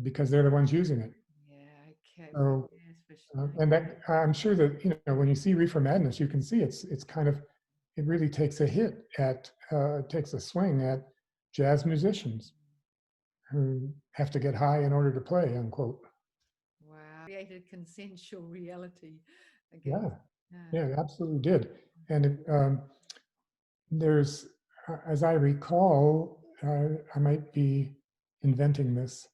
because they're the ones using it. Yeah, okay. So, Yes, for sure. and that I'm sure that, you know, when you see Reefer Madness, you can see it's kind of, it really takes a hit at, takes a swing at jazz musicians who have to get high in order to play, unquote. Wow. Created consensual reality, I guess. Yeah, Yeah. yeah, it absolutely did. And there's, as I recall, I might be inventing this,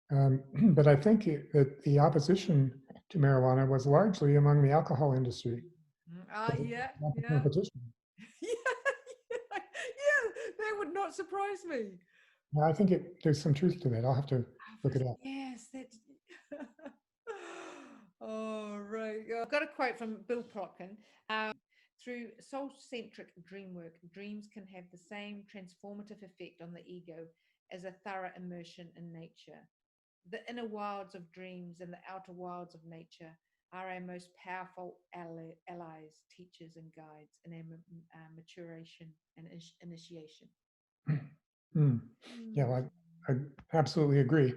but I think that the opposition to marijuana was largely among the alcohol industry. Yeah, Not the yeah. competition. Yeah, yeah, that would not surprise me. I think there's some truth to that. I'll have to look it up. Yes, that's. Oh, right. I've got a quote from Bill Plotkin. Through soul-centric dream work, dreams can have the same transformative effect on the ego as a thorough immersion in nature. The inner wilds of dreams and the outer wilds of nature are our most powerful allies, teachers, and guides in our maturation and initiation. Mm. Yeah, I absolutely agree.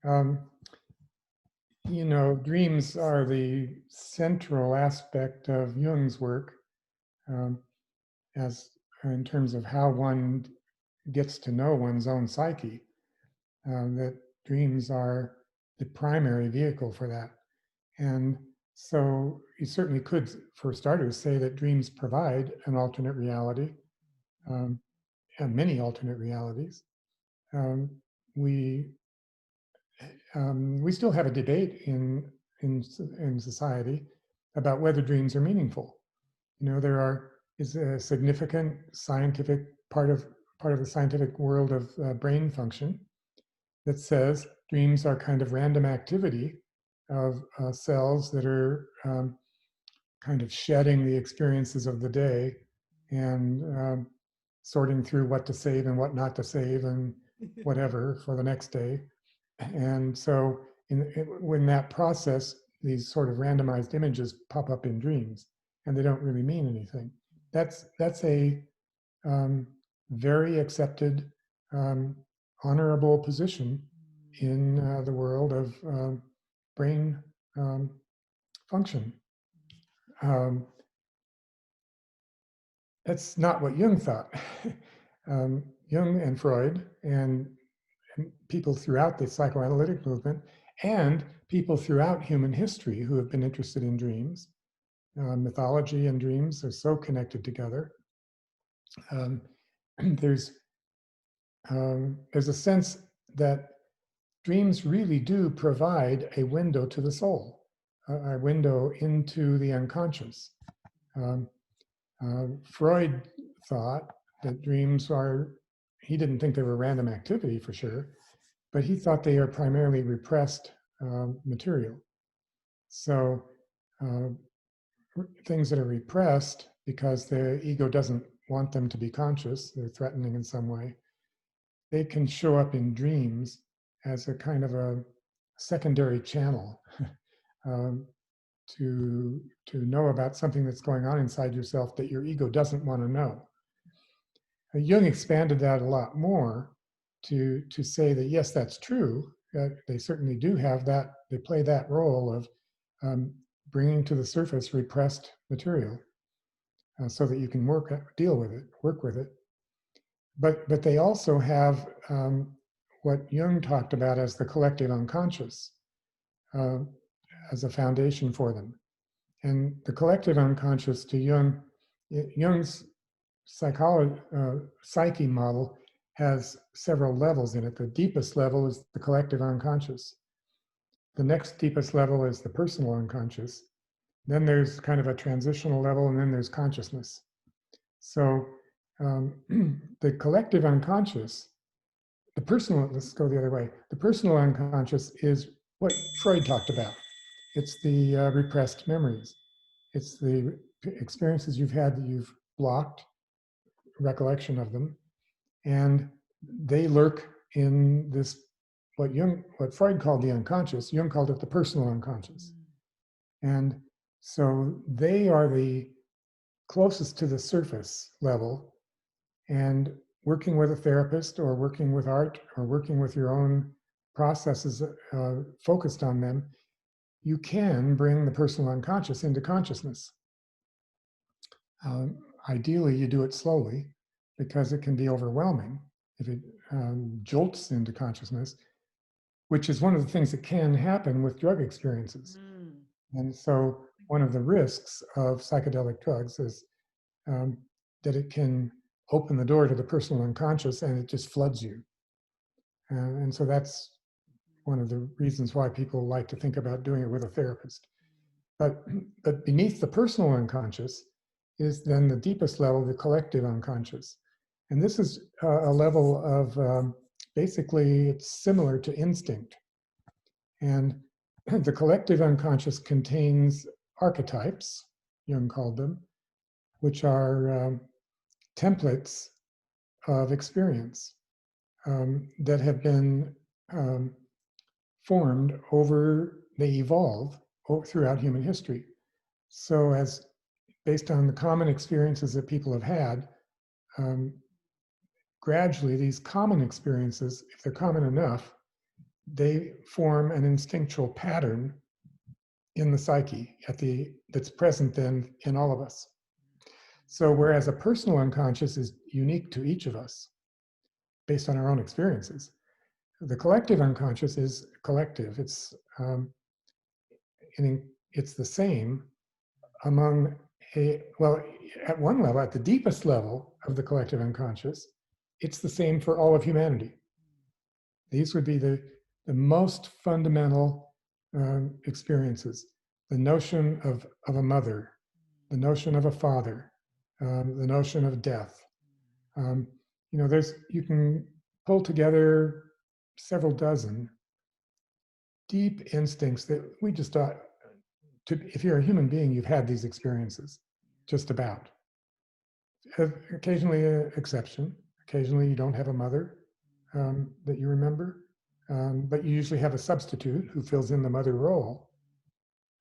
Um, dreams are the central aspect of Jung's work, as in terms of how one gets to know one's own psyche. That dreams are the primary vehicle for that. And so you certainly could, for starters, say that dreams provide an alternate reality, and many alternate realities. Um, we we still have a debate in society about whether dreams are meaningful. There is a significant scientific part of the scientific world of brain function that says dreams are kind of random activity of cells that are kind of shedding the experiences of the day and sorting through what to save and what not to save and whatever for the next day. And so when that process, these sort of randomized images pop up in dreams and they don't really mean anything. That's a very accepted, honorable position in the world of brain function. That's not what Jung thought. Jung and Freud and people throughout the psychoanalytic movement and people throughout human history who have been interested in dreams. Mythology and dreams are so connected together. There's a sense that dreams really do provide a window to the soul, a window into the unconscious. Freud thought that dreams he didn't think they were random activity for sure, but he thought they are primarily repressed material. So things that are repressed because the ego doesn't want them to be conscious, they're threatening in some way, they can show up in dreams as a kind of a secondary channel to know about something that's going on inside yourself that your ego doesn't want to know. Jung expanded that a lot more to say that yes, that's true. They certainly do have that. They play that role of bringing to the surface repressed material, so that you can work with it. But they also have what Jung talked about as the collective unconscious as a foundation for them. And the collective unconscious to Jung's psyche model has several levels in it. The deepest level is the collective unconscious. The next deepest level is the personal unconscious. Then there's kind of a transitional level, and then there's consciousness. So the collective unconscious, let's go the other way. The personal unconscious is what Freud talked about. It's the repressed memories. It's the experiences you've had that you've blocked, recollection of them, and they lurk in this, what Freud called the unconscious. Jung called it the personal unconscious. And so they are the closest to the surface level, and working with a therapist or working with art or working with your own processes focused on them, you can bring the personal unconscious into consciousness. Ideally, you do it slowly because it can be overwhelming if it jolts into consciousness, which is one of the things that can happen with drug experiences. And so one of the risks of psychedelic drugs is that it can open the door to the personal unconscious and it just floods you. And so that's one of the reasons why people like to think about doing it with a therapist. But beneath the personal unconscious is then the deepest level, the collective unconscious. And this is a level of, basically, it's similar to instinct. And the collective unconscious contains archetypes, Jung called them, which are templates of experience that have been formed they evolve throughout human history. So as based on the common experiences that people have had, gradually these common experiences, if they're common enough, they form an instinctual pattern in the psyche that's present then in all of us. So whereas a personal unconscious is unique to each of us based on our own experiences, the collective unconscious is collective. It's the same among at one level, at the deepest level of the collective unconscious, it's the same for all of humanity. These would be the most fundamental experiences. The notion of a mother, the notion of a father, the notion of death. You can pull together several dozen deep instincts that we just thought, if you're a human being, you've had these experiences, just about. Occasionally an exception. Occasionally you don't have a mother that you remember, but you usually have a substitute who fills in the mother role.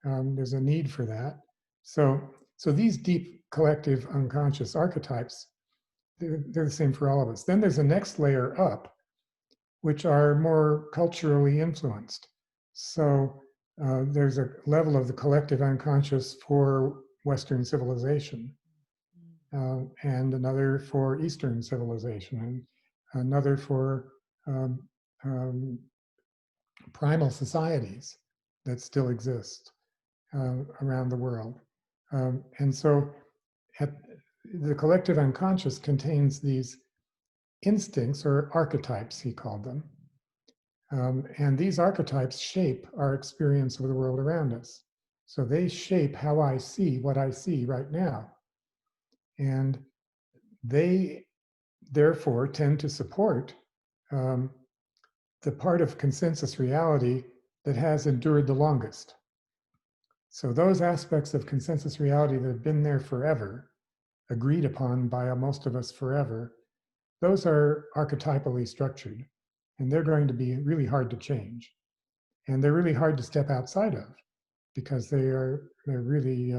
There's a need for that. So these deep collective unconscious archetypes, they're the same for all of us. Then there's a next layer up, which are more culturally influenced. So there's a level of the collective unconscious for Western civilization, and another for Eastern civilization, and another for primal societies that still exist around the world. And so the collective unconscious contains these instincts, or archetypes, he called them. And these archetypes shape our experience of the world around us. So they shape how I see what I see right now. And they, therefore, tend to support the part of consensus reality that has endured the longest. So those aspects of consensus reality that have been there forever, agreed upon by most of us forever, those are archetypally structured. And they're going to be really hard to change. And they're really hard to step outside of, because they're really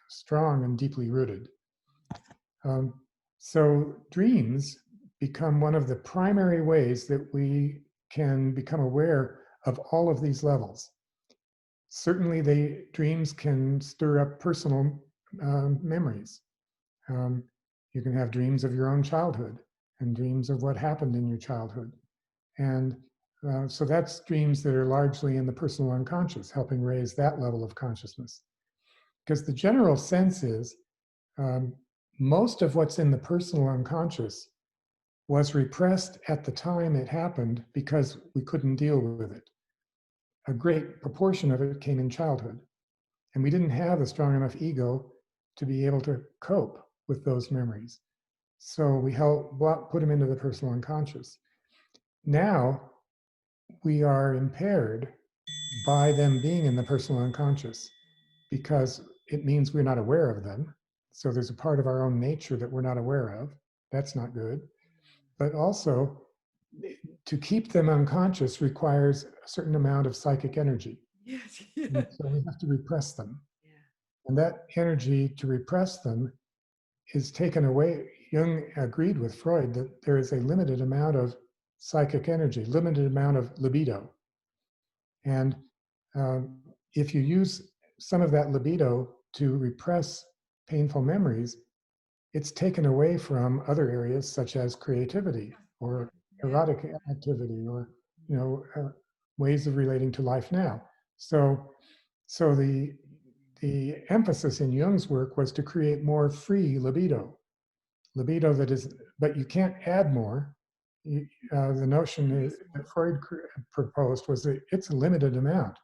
strong and deeply rooted. So dreams become one of the primary ways that we can become aware of all of these levels. Certainly dreams can stir up personal memories. You can have dreams of your own childhood and dreams of what happened in your childhood. And so that's dreams that are largely in the personal unconscious, helping raise that level of consciousness. Because the general sense is most of what's in the personal unconscious was repressed at the time it happened because we couldn't deal with it. A great proportion of it came in childhood. And we didn't have a strong enough ego to be able to cope with those memories. So we put them into the personal unconscious. Now, we are impaired by them being in the personal unconscious because it means we're not aware of them. So there's a part of our own nature that we're not aware of. That's not good. But also, to keep them unconscious requires a certain amount of psychic energy. Yes. So we have to repress them. Yeah. And that energy to repress them is taken away. Jung agreed with Freud that there is a limited amount of psychic energy, limited amount of libido. And if you use some of that libido to repress painful memories, it's taken away from other areas such as creativity or erotic activity, or ways of relating to life now. So the emphasis in Jung's work was to create more free libido, libido that is, but you can't add more. The notion that Freud proposed was that it's a limited amount,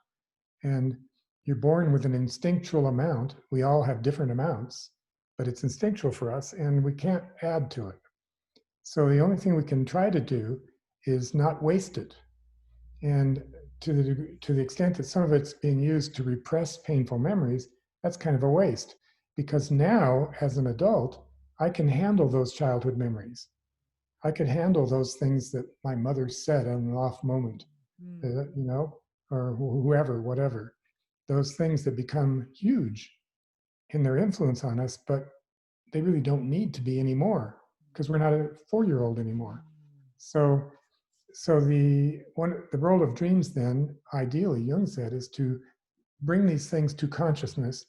and you're born with an instinctual amount. We all have different amounts, but it's instinctual for us, and we can't add to it. So the only thing we can try to do is not waste it. And to the extent that some of it's being used to repress painful memories, that's kind of a waste. Because now, as an adult, I can handle those childhood memories. I could handle those things that my mother said on an off moment, or whoever, whatever. Those things that become huge in their influence on us, but they really don't need to be anymore because we're not a 4-year-old anymore. So the role of dreams then, ideally, Jung said, is to bring these things to consciousness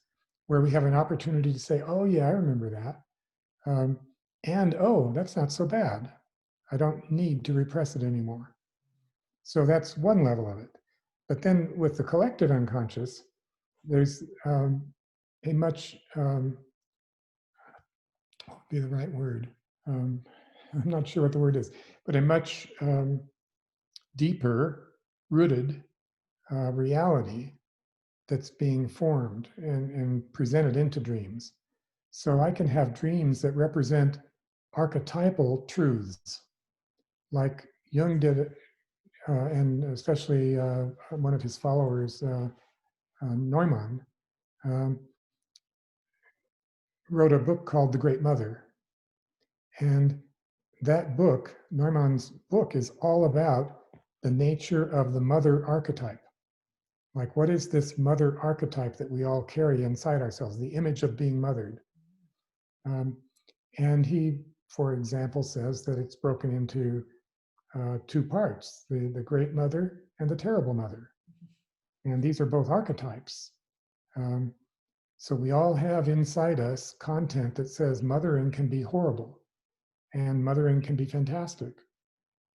where we have an opportunity to say, oh yeah, I remember that. And oh, that's not so bad. I don't need to repress it anymore. So that's one level of it. But then with the collective unconscious, there's a much, what would be the right word? I'm not sure what the word is, but a much deeper rooted reality that's being formed and presented into dreams. So I can have dreams that represent archetypal truths, like Jung did, and especially one of his followers, Neumann, um, wrote a book called The Great Mother. And that book, Neumann's book, is all about the nature of the mother archetype. Like, what is this mother archetype that we all carry inside ourselves, the image of being mothered? And he, for example, says that it's broken into 2 parts, the great mother and the terrible mother. And these are both archetypes. So we all have inside us content that says mothering can be horrible, and mothering can be fantastic,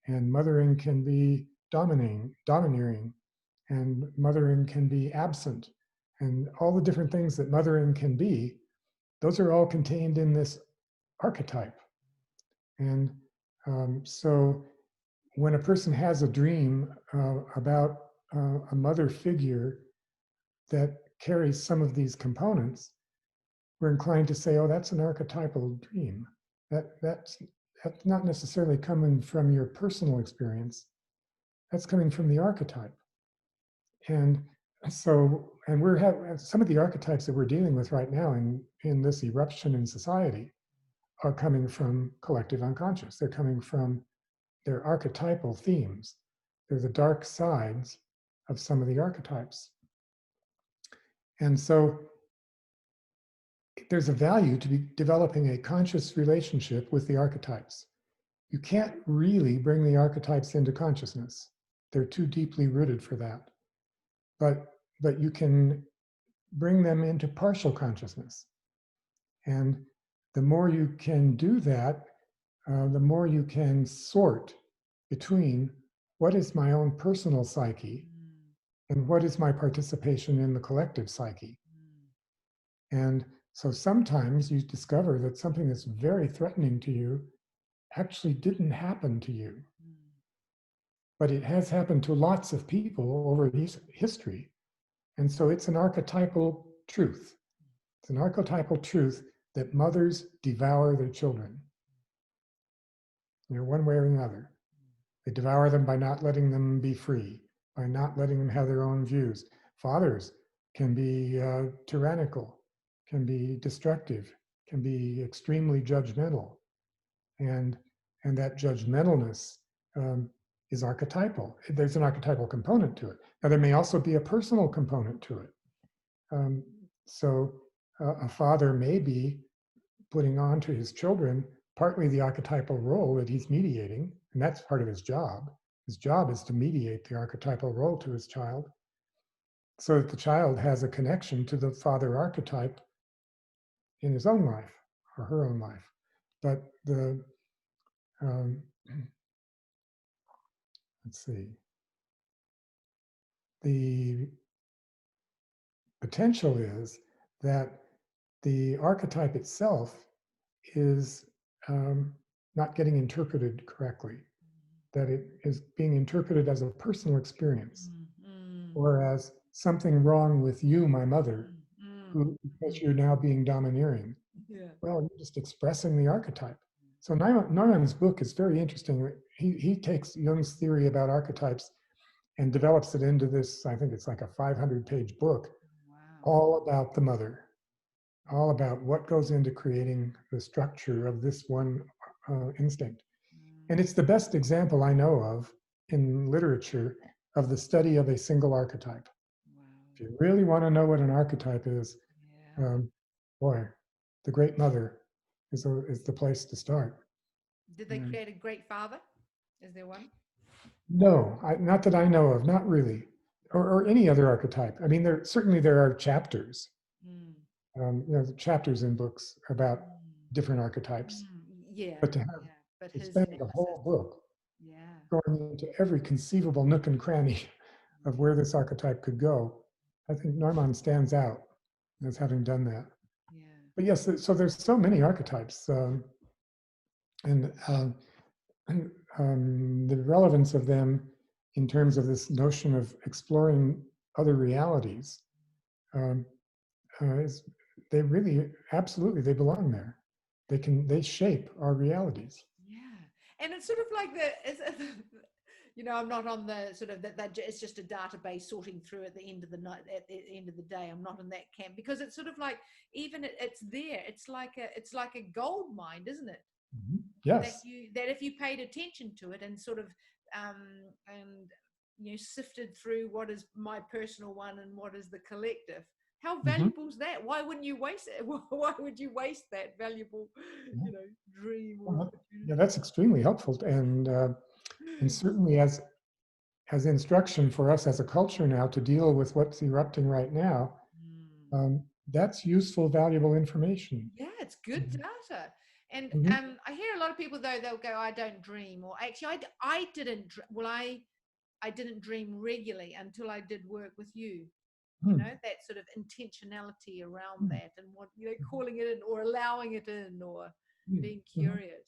and mothering can be domineering, and mothering can be absent, and all the different things that mothering can be, those are all contained in this archetype. And so when a person has a dream about a mother figure that carries some of these components, we're inclined to say, oh, that's an archetypal dream. That's not necessarily coming from your personal experience. That's coming from the archetype. And so, and we're having some of the archetypes that we're dealing with right now in this eruption in society are coming from collective unconscious. They're coming from their archetypal themes. They're the dark sides of some of the archetypes. And so there's a value to be developing a conscious relationship with the archetypes. You can't really bring the archetypes into consciousness. They're too deeply rooted for that. But you can bring them into partial consciousness. And the more you can do that, the more you can sort between what is my own personal psyche and what is my participation in the collective psyche. And so sometimes you discover that something that's very threatening to you actually didn't happen to you. But it has happened to lots of people over history. And so it's an archetypal truth. It's an archetypal truth that mothers devour their children. One way or another. They devour them by not letting them be free, by not letting them have their own views. Fathers can be tyrannical, can be destructive, can be extremely judgmental. And that judgmentalness is archetypal. There's an archetypal component to it. Now, there may also be a personal component to it. So a father may be putting on to his children partly the archetypal role that he's mediating, and that's part of his job. His job is to mediate the archetypal role to his child so that the child has a connection to the father archetype in his own life or her own life. But let's see, the potential is that the archetype itself is not getting interpreted correctly, that it is being interpreted as a personal experience or as something wrong with you, my mother, who, because you're now being domineering. Yeah. Well, you're just expressing the archetype. So Neumann's book is very interesting. He takes Jung's theory about archetypes and develops it into this, I think it's like a 500-page book, Wow. all about the mother, all about what goes into creating the structure of this one instinct. And it's the best example I know of in literature of the study of a single archetype. Wow. If you really want to know what an archetype is, Yeah. boy, the Great Mother is the place to start. Did they create a great father? Is there one? No, not that I know of, not really, or any other archetype. I mean, there are chapters. The chapters in books about different archetypes. Yeah. But to have But to his spend analysis. the whole book Yeah. going into every conceivable nook and cranny of where this archetype could go, I think Neumann stands out as having done that. Yeah. But yes, so there's so many archetypes, and the relevance of them in terms of this notion of exploring other realities is they really absolutely they belong there. They shape our realities. Yeah, and it's sort of like I'm not on the sort of that it's just a database sorting through at the end of the night, at the end of the day. I'm not in that camp because it's sort of like even it's there. It's like a gold mine, isn't it? Mm-hmm. Yes. That if you paid attention to it and sort of and sifted through what is my personal one and what is the collective. How valuable is that? Why wouldn't you waste it? Why would you waste that valuable, dream or opportunity? Yeah, that's extremely helpful, and certainly as instruction for us as a culture now to deal with what's erupting right now. That's useful, valuable information. Yeah, it's good data. And I hear a lot of people though they'll go, "I don't dream," or actually, I didn't. Well, I didn't dream regularly until I did work with you. That sort of intentionality around that and what, calling it in or allowing it in or being curious.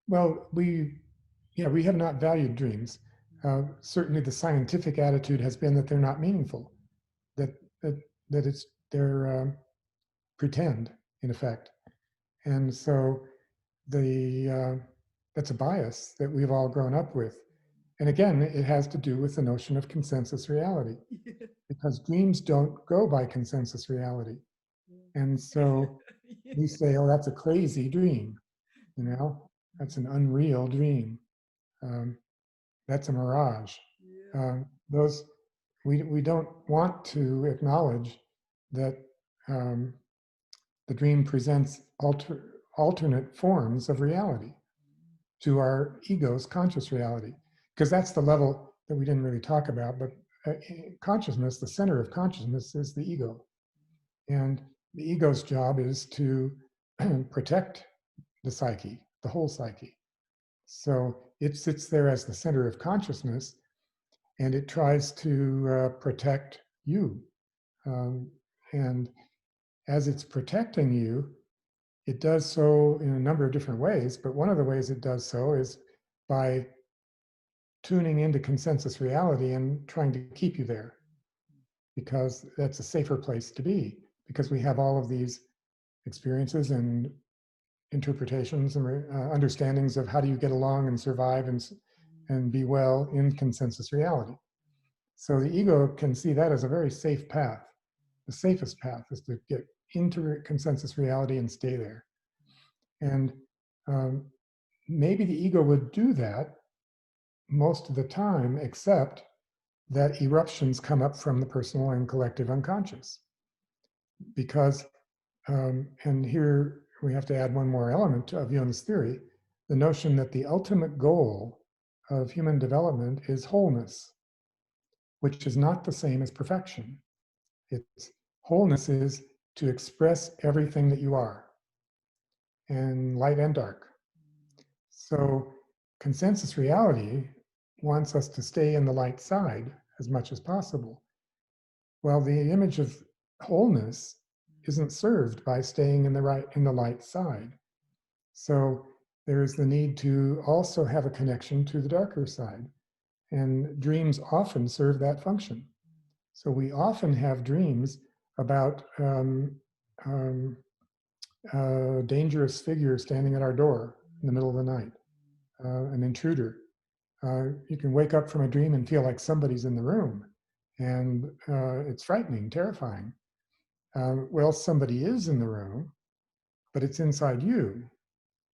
Well, we have not valued dreams. Certainly the scientific attitude has been that they're not meaningful, that they're pretend, in effect. And so that's a bias that we've all grown up with. And again, it has to do with the notion of consensus reality, because dreams don't go by consensus reality. And so we say, oh, that's a crazy dream, that's an unreal dream. That's a mirage. Those we don't want to acknowledge that the dream presents alternate forms of reality to our ego's conscious reality, because that's the level that we didn't really talk about. But consciousness, the center of consciousness, is the ego, and the ego's job is to protect the psyche, the whole psyche. So it sits there as the center of consciousness, and it tries to protect you. And as it's protecting you, it does so in a number of different ways. But one of the ways it does so is by tuning into consensus reality and trying to keep you there, because that's a safer place to be, because we have all of these experiences and interpretations and understandings of how do you get along and survive and be well in consensus reality. So the ego can see that as a very safe path. The safest path is to get into consensus reality and stay there. And maybe the ego would do that most of the time, except that eruptions come up from the personal and collective unconscious. Because, and here we have to add one more element of Jung's theory, the notion that the ultimate goal of human development is wholeness, which is not the same as perfection. Wholeness is to express everything that you are, and light and dark. So consensus reality wants us to stay in the light side as much as possible. Well, the image of wholeness isn't served by staying in the light side. So there is the need to also have a connection to the darker side. And dreams often serve that function. So we often have dreams about a dangerous figure standing at our door in the middle of the night, an intruder. You can wake up from a dream and feel like somebody's in the room, and it's frightening, terrifying. Well, somebody is in the room, but it's inside you,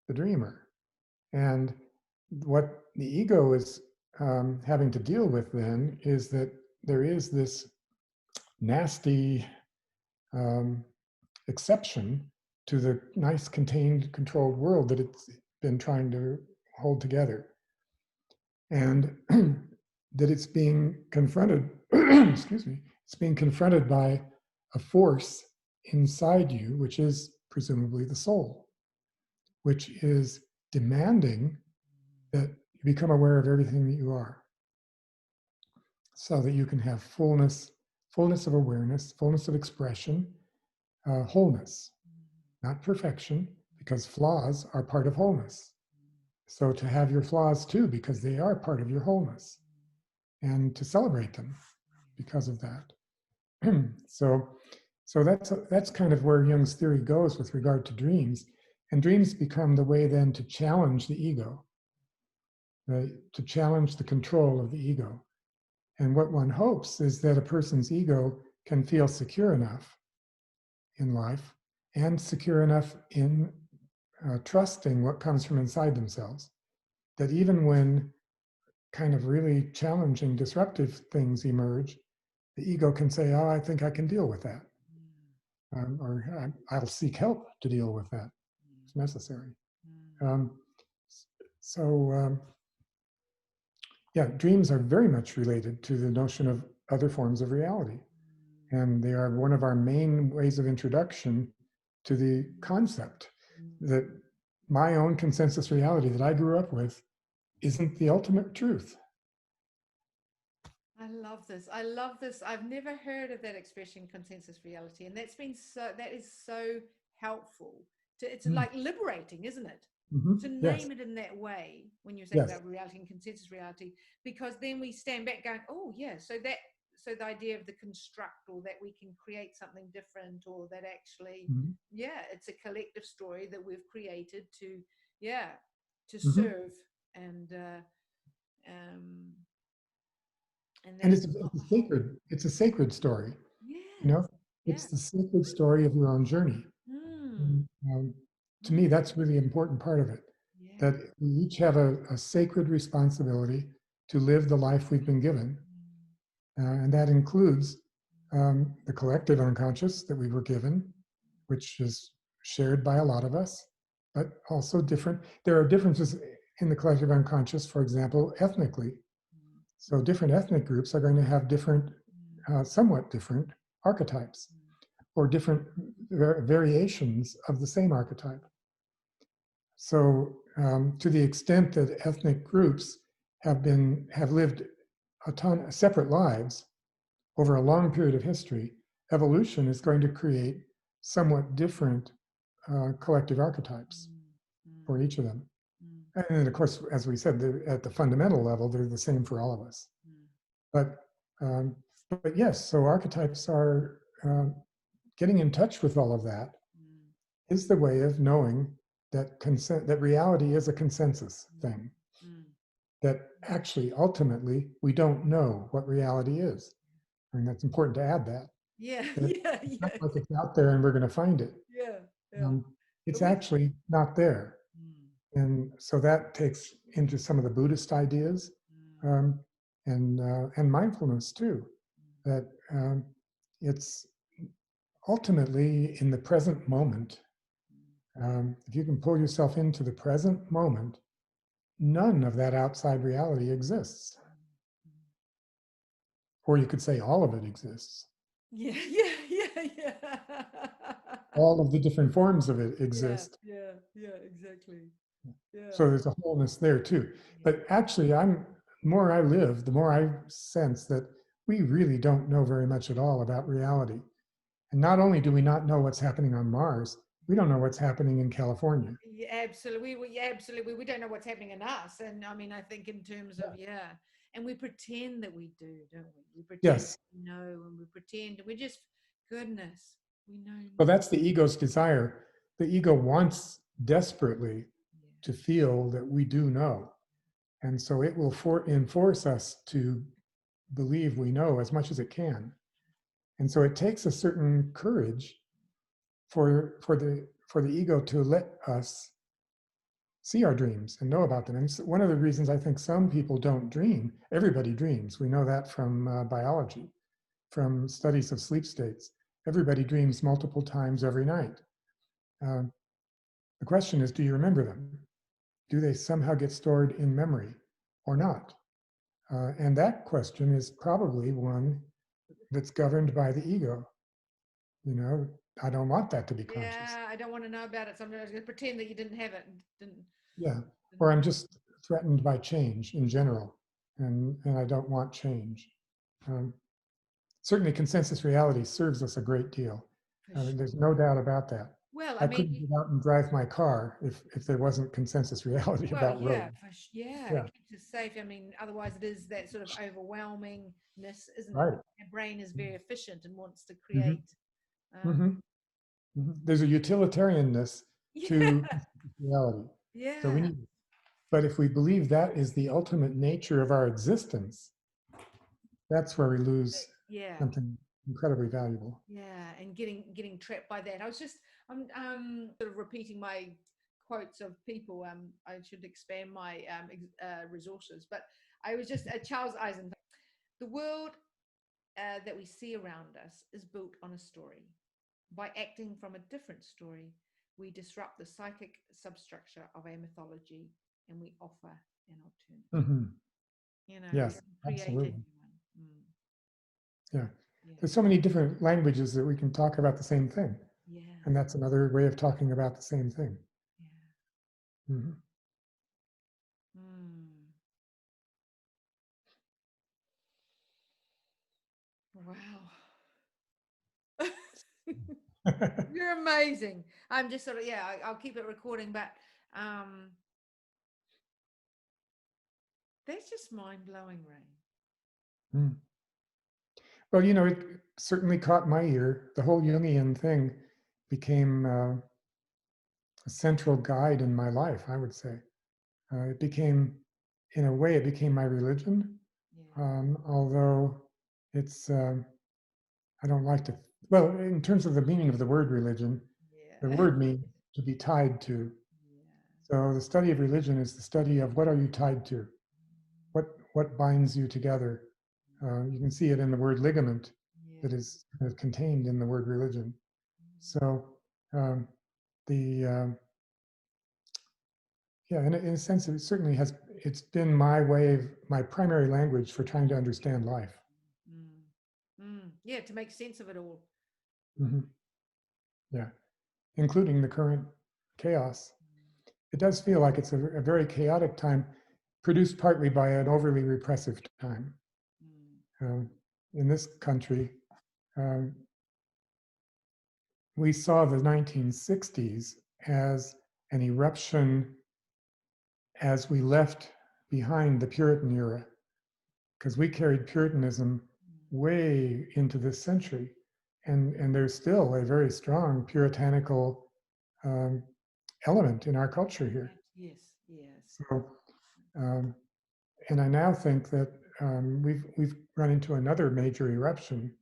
the dreamer. And what the ego is having to deal with then is that there is this nasty exception to the nice, contained, controlled world that it's been trying to hold together. And that it's being confronted, excuse me, it's being confronted by a force inside you, which is presumably the soul, which is demanding that you become aware of everything that you are, so that you can have fullness of awareness, fullness of expression, wholeness, not perfection, because flaws are part of wholeness. So to have your flaws too, because they are part of your wholeness, and to celebrate them because of that. So that's kind of where Jung's theory goes with regard to dreams. And dreams become the way then to challenge the ego, to challenge the control of the ego. And what one hopes is that a person's ego can feel secure enough in life and secure enough in trusting what comes from inside themselves, that even when kind of really challenging, disruptive things emerge, the ego can say, oh, I think I can deal with that. Or I'll seek help to deal with that if necessary. Yeah, dreams are very much related to the notion of other forms of reality. And they are one of our main ways of introduction to the concept that my own consensus reality that I grew up with isn't the ultimate truth. I love this. I love this. I've never heard of that expression, consensus reality. And that is so helpful. It's like liberating, isn't it? To name it in that way when you're saying about reality and consensus reality, because then we stand back going, oh yeah, so the idea of the construct, or that we can create something different, or that actually, it's a collective story that we've created to serve and it's a sacred story. Yes. It's the sacred story of your own journey. To me, that's really important part of it. That we each have a sacred responsibility to live the life we've been given. And that includes the collective unconscious that we were given, which is shared by a lot of us, but also different. There are differences in the collective unconscious, for example, ethnically. So different ethnic groups are going to have different, somewhat different archetypes, or different variations of the same archetype. So to the extent that ethnic groups have lived separate lives over a long period of history, evolution is going to create somewhat different collective archetypes for each of them. And then, of course, as we said, at the fundamental level, they're the same for all of us. But yes, so archetypes are getting in touch with all of that is the way of knowing that reality is a consensus thing. That actually, ultimately, we don't know what reality is. I mean, that's important to add that. It's not like it's out there and we're going to find it. It's actually not there. And so that takes into some of the Buddhist ideas and mindfulness too. That it's ultimately in the present moment. If you can pull yourself into the present moment, none of that outside reality exists. Or you could say all of it exists. Yeah. All of the different forms of it exist. Yeah, exactly. Yeah. So there's a wholeness there too. But actually, the more I live, the more I sense that we really don't know very much at all about reality. And not only do we not know what's happening on Mars, We don't know what's happening in California. Yeah, absolutely. Absolutely. We don't know what's happening in us. And I mean, I think in terms of, yeah. And we pretend that we do, don't we? We pretend Yes. that we know, and we pretend, and we just, goodness, we know Well, nothing. that's the ego's desire. The ego wants desperately Yeah. to feel that we do know. And so it will enforce us to believe we know as much as it can. And so it takes a certain courage for the ego to let us see our dreams and know about them. And one of the reasons I think some people don't dream, everybody dreams. We know that from biology, from studies of sleep states. Everybody dreams multiple times every night. Um, the question is, do you remember them? Do they somehow get stored in memory or not? And that question is probably one that's governed by the ego. You know, I don't want that to be conscious. Yeah, I don't want to know about it. So I'm going to pretend that you didn't have it. Yeah. Didn't Or know. I'm just threatened by change in general, and I don't want change. Um, Certainly, consensus reality serves us a great deal. For sure. There's no doubt about that. Well, I I mean, couldn't get out and drive my car if there wasn't consensus reality well, about yeah, roads. yeah, Yeah, it keeps us safe. I mean, otherwise it is that sort of overwhelmingness, isn't it? right. Our brain is very efficient and wants to Hmm. create. Um, Hmm. Hmm. There's a utilitarianness to yeah, reality. So we yeah, need, but if we believe that is the ultimate nature of our existence, that's where we lose yeah, something incredibly valuable. yeah, and getting trapped by that. I'm sort of repeating my quotes of people. I should expand my resources, but I was just Charles Eisenhower. The world that we see around us is built on a story. By acting from a different story, we disrupt the psychic substructure of our mythology and we offer an alternative. Hmm. You know, Yes, create a absolutely. new one. Yeah. Yeah, There's so many different languages that we can talk about the same thing. yeah, And that's another way of talking about the same thing. yeah. Hmm. Mm. Wow. You're amazing. I'm just sort of, yeah, I'll keep it recording, but um, that's just mind blowing, Ray. Mm. Well, you know, it certainly caught my ear. The whole Jungian thing became a central guide in my life, I would say. It became, in a way, it became my religion. Yeah, Although it's, I don't like to, well, in terms of the meaning of the word religion, the yeah, word means to be tied to. yeah, So the study of religion is the study of what are you tied to? What binds you together? You can see it in the word ligament that yeah. is kind of contained in the word religion. So um, the yeah, in a sense, it certainly has. It's been my way of my primary language for trying to understand life. Mm. Yeah, to make sense of it all. Hmm. Yeah, including the current chaos. It does feel like it's a very chaotic time, produced partly by an overly repressive time. Mm. Um, in this country, um, we saw the 1960s as an eruption as we left behind the Puritan era, because we carried Puritanism way into this century. And there's still a very strong puritanical um, element in our culture here. Yes, yes. So, um, and I now think that we've run into another major eruption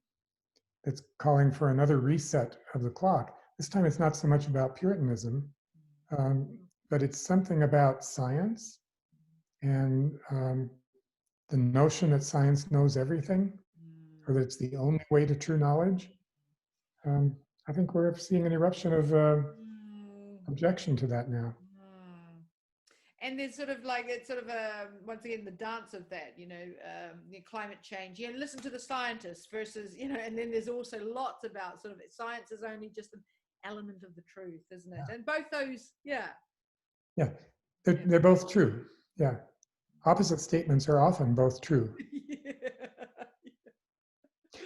that's calling for another reset of the clock. This time, it's not so much about Puritanism, but it's something about science and the notion that science knows everything, or that it's the only way to true knowledge. I think we're seeing an eruption of Mm. objection to that now. Mm. And there's sort of like it's sort of once again the dance of that, climate change. Listen to the scientists versus and then there's also lots about sort of science is only just an element of the truth, isn't it? And both those, yeah, Yeah, they're both true. Yeah, opposite statements are often both true. yeah.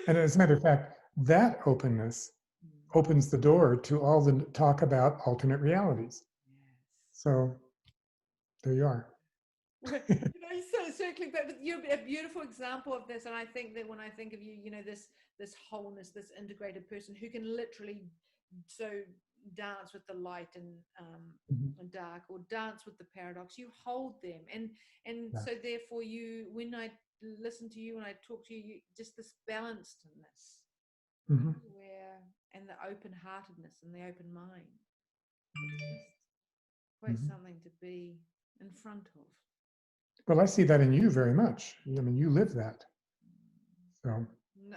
And as a matter of fact, that openness opens the door to all the talk about alternate realities. Yes. So there you are. So circling back, but you're a beautiful example of this. And I think that when I think of you, this wholeness, this integrated person who can literally dance with the light and dark, or dance with the paradox. You hold them, and so therefore when I listen to you and I talk to you, just this balancedness, and the open-heartedness and the open mind. It's just quite something to be in front of. Well, I see that in you very much. I mean, you live that. So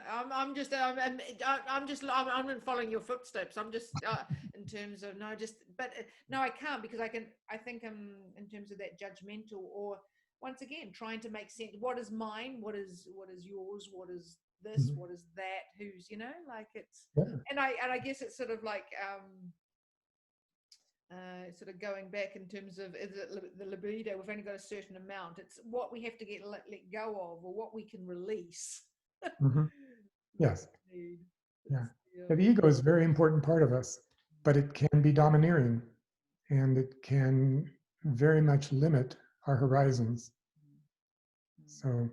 I'm not following your footsteps. I'm just in terms of I can't, because I think I'm in terms of that judgmental, or once again trying to make sense. What is mine? What is yours? What is this? What is that? Who's, like it's, and I guess it's sort of like sort of going back in terms of, is it the libido? We've only got a certain amount. It's what we have to let go of, or what we can release. Yes. Yeah. The ego is a very important part of us, but it can be domineering, and it can very much limit our horizons. So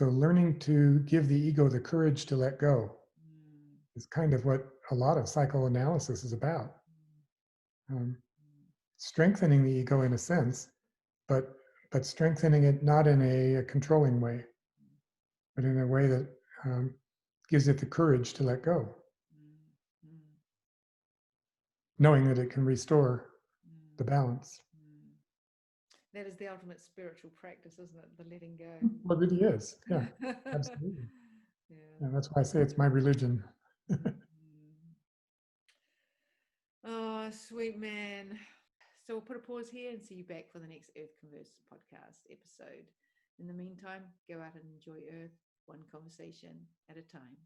learning to give the ego the courage to let go is kind of what a lot of psychoanalysis is about. Strengthening the ego in a sense, but strengthening it not in a controlling way, but in a way that gives it the courage to let go, knowing that it can restore the balance. That is the ultimate spiritual practice, isn't it? The letting go. Well, it really is. Yeah, absolutely. Yeah, that's why I say it's my religion. Oh, sweet man. So we'll put a pause here and see you back for the next Earth Converse podcast episode. In the meantime, go out and enjoy Earth, one conversation at a time.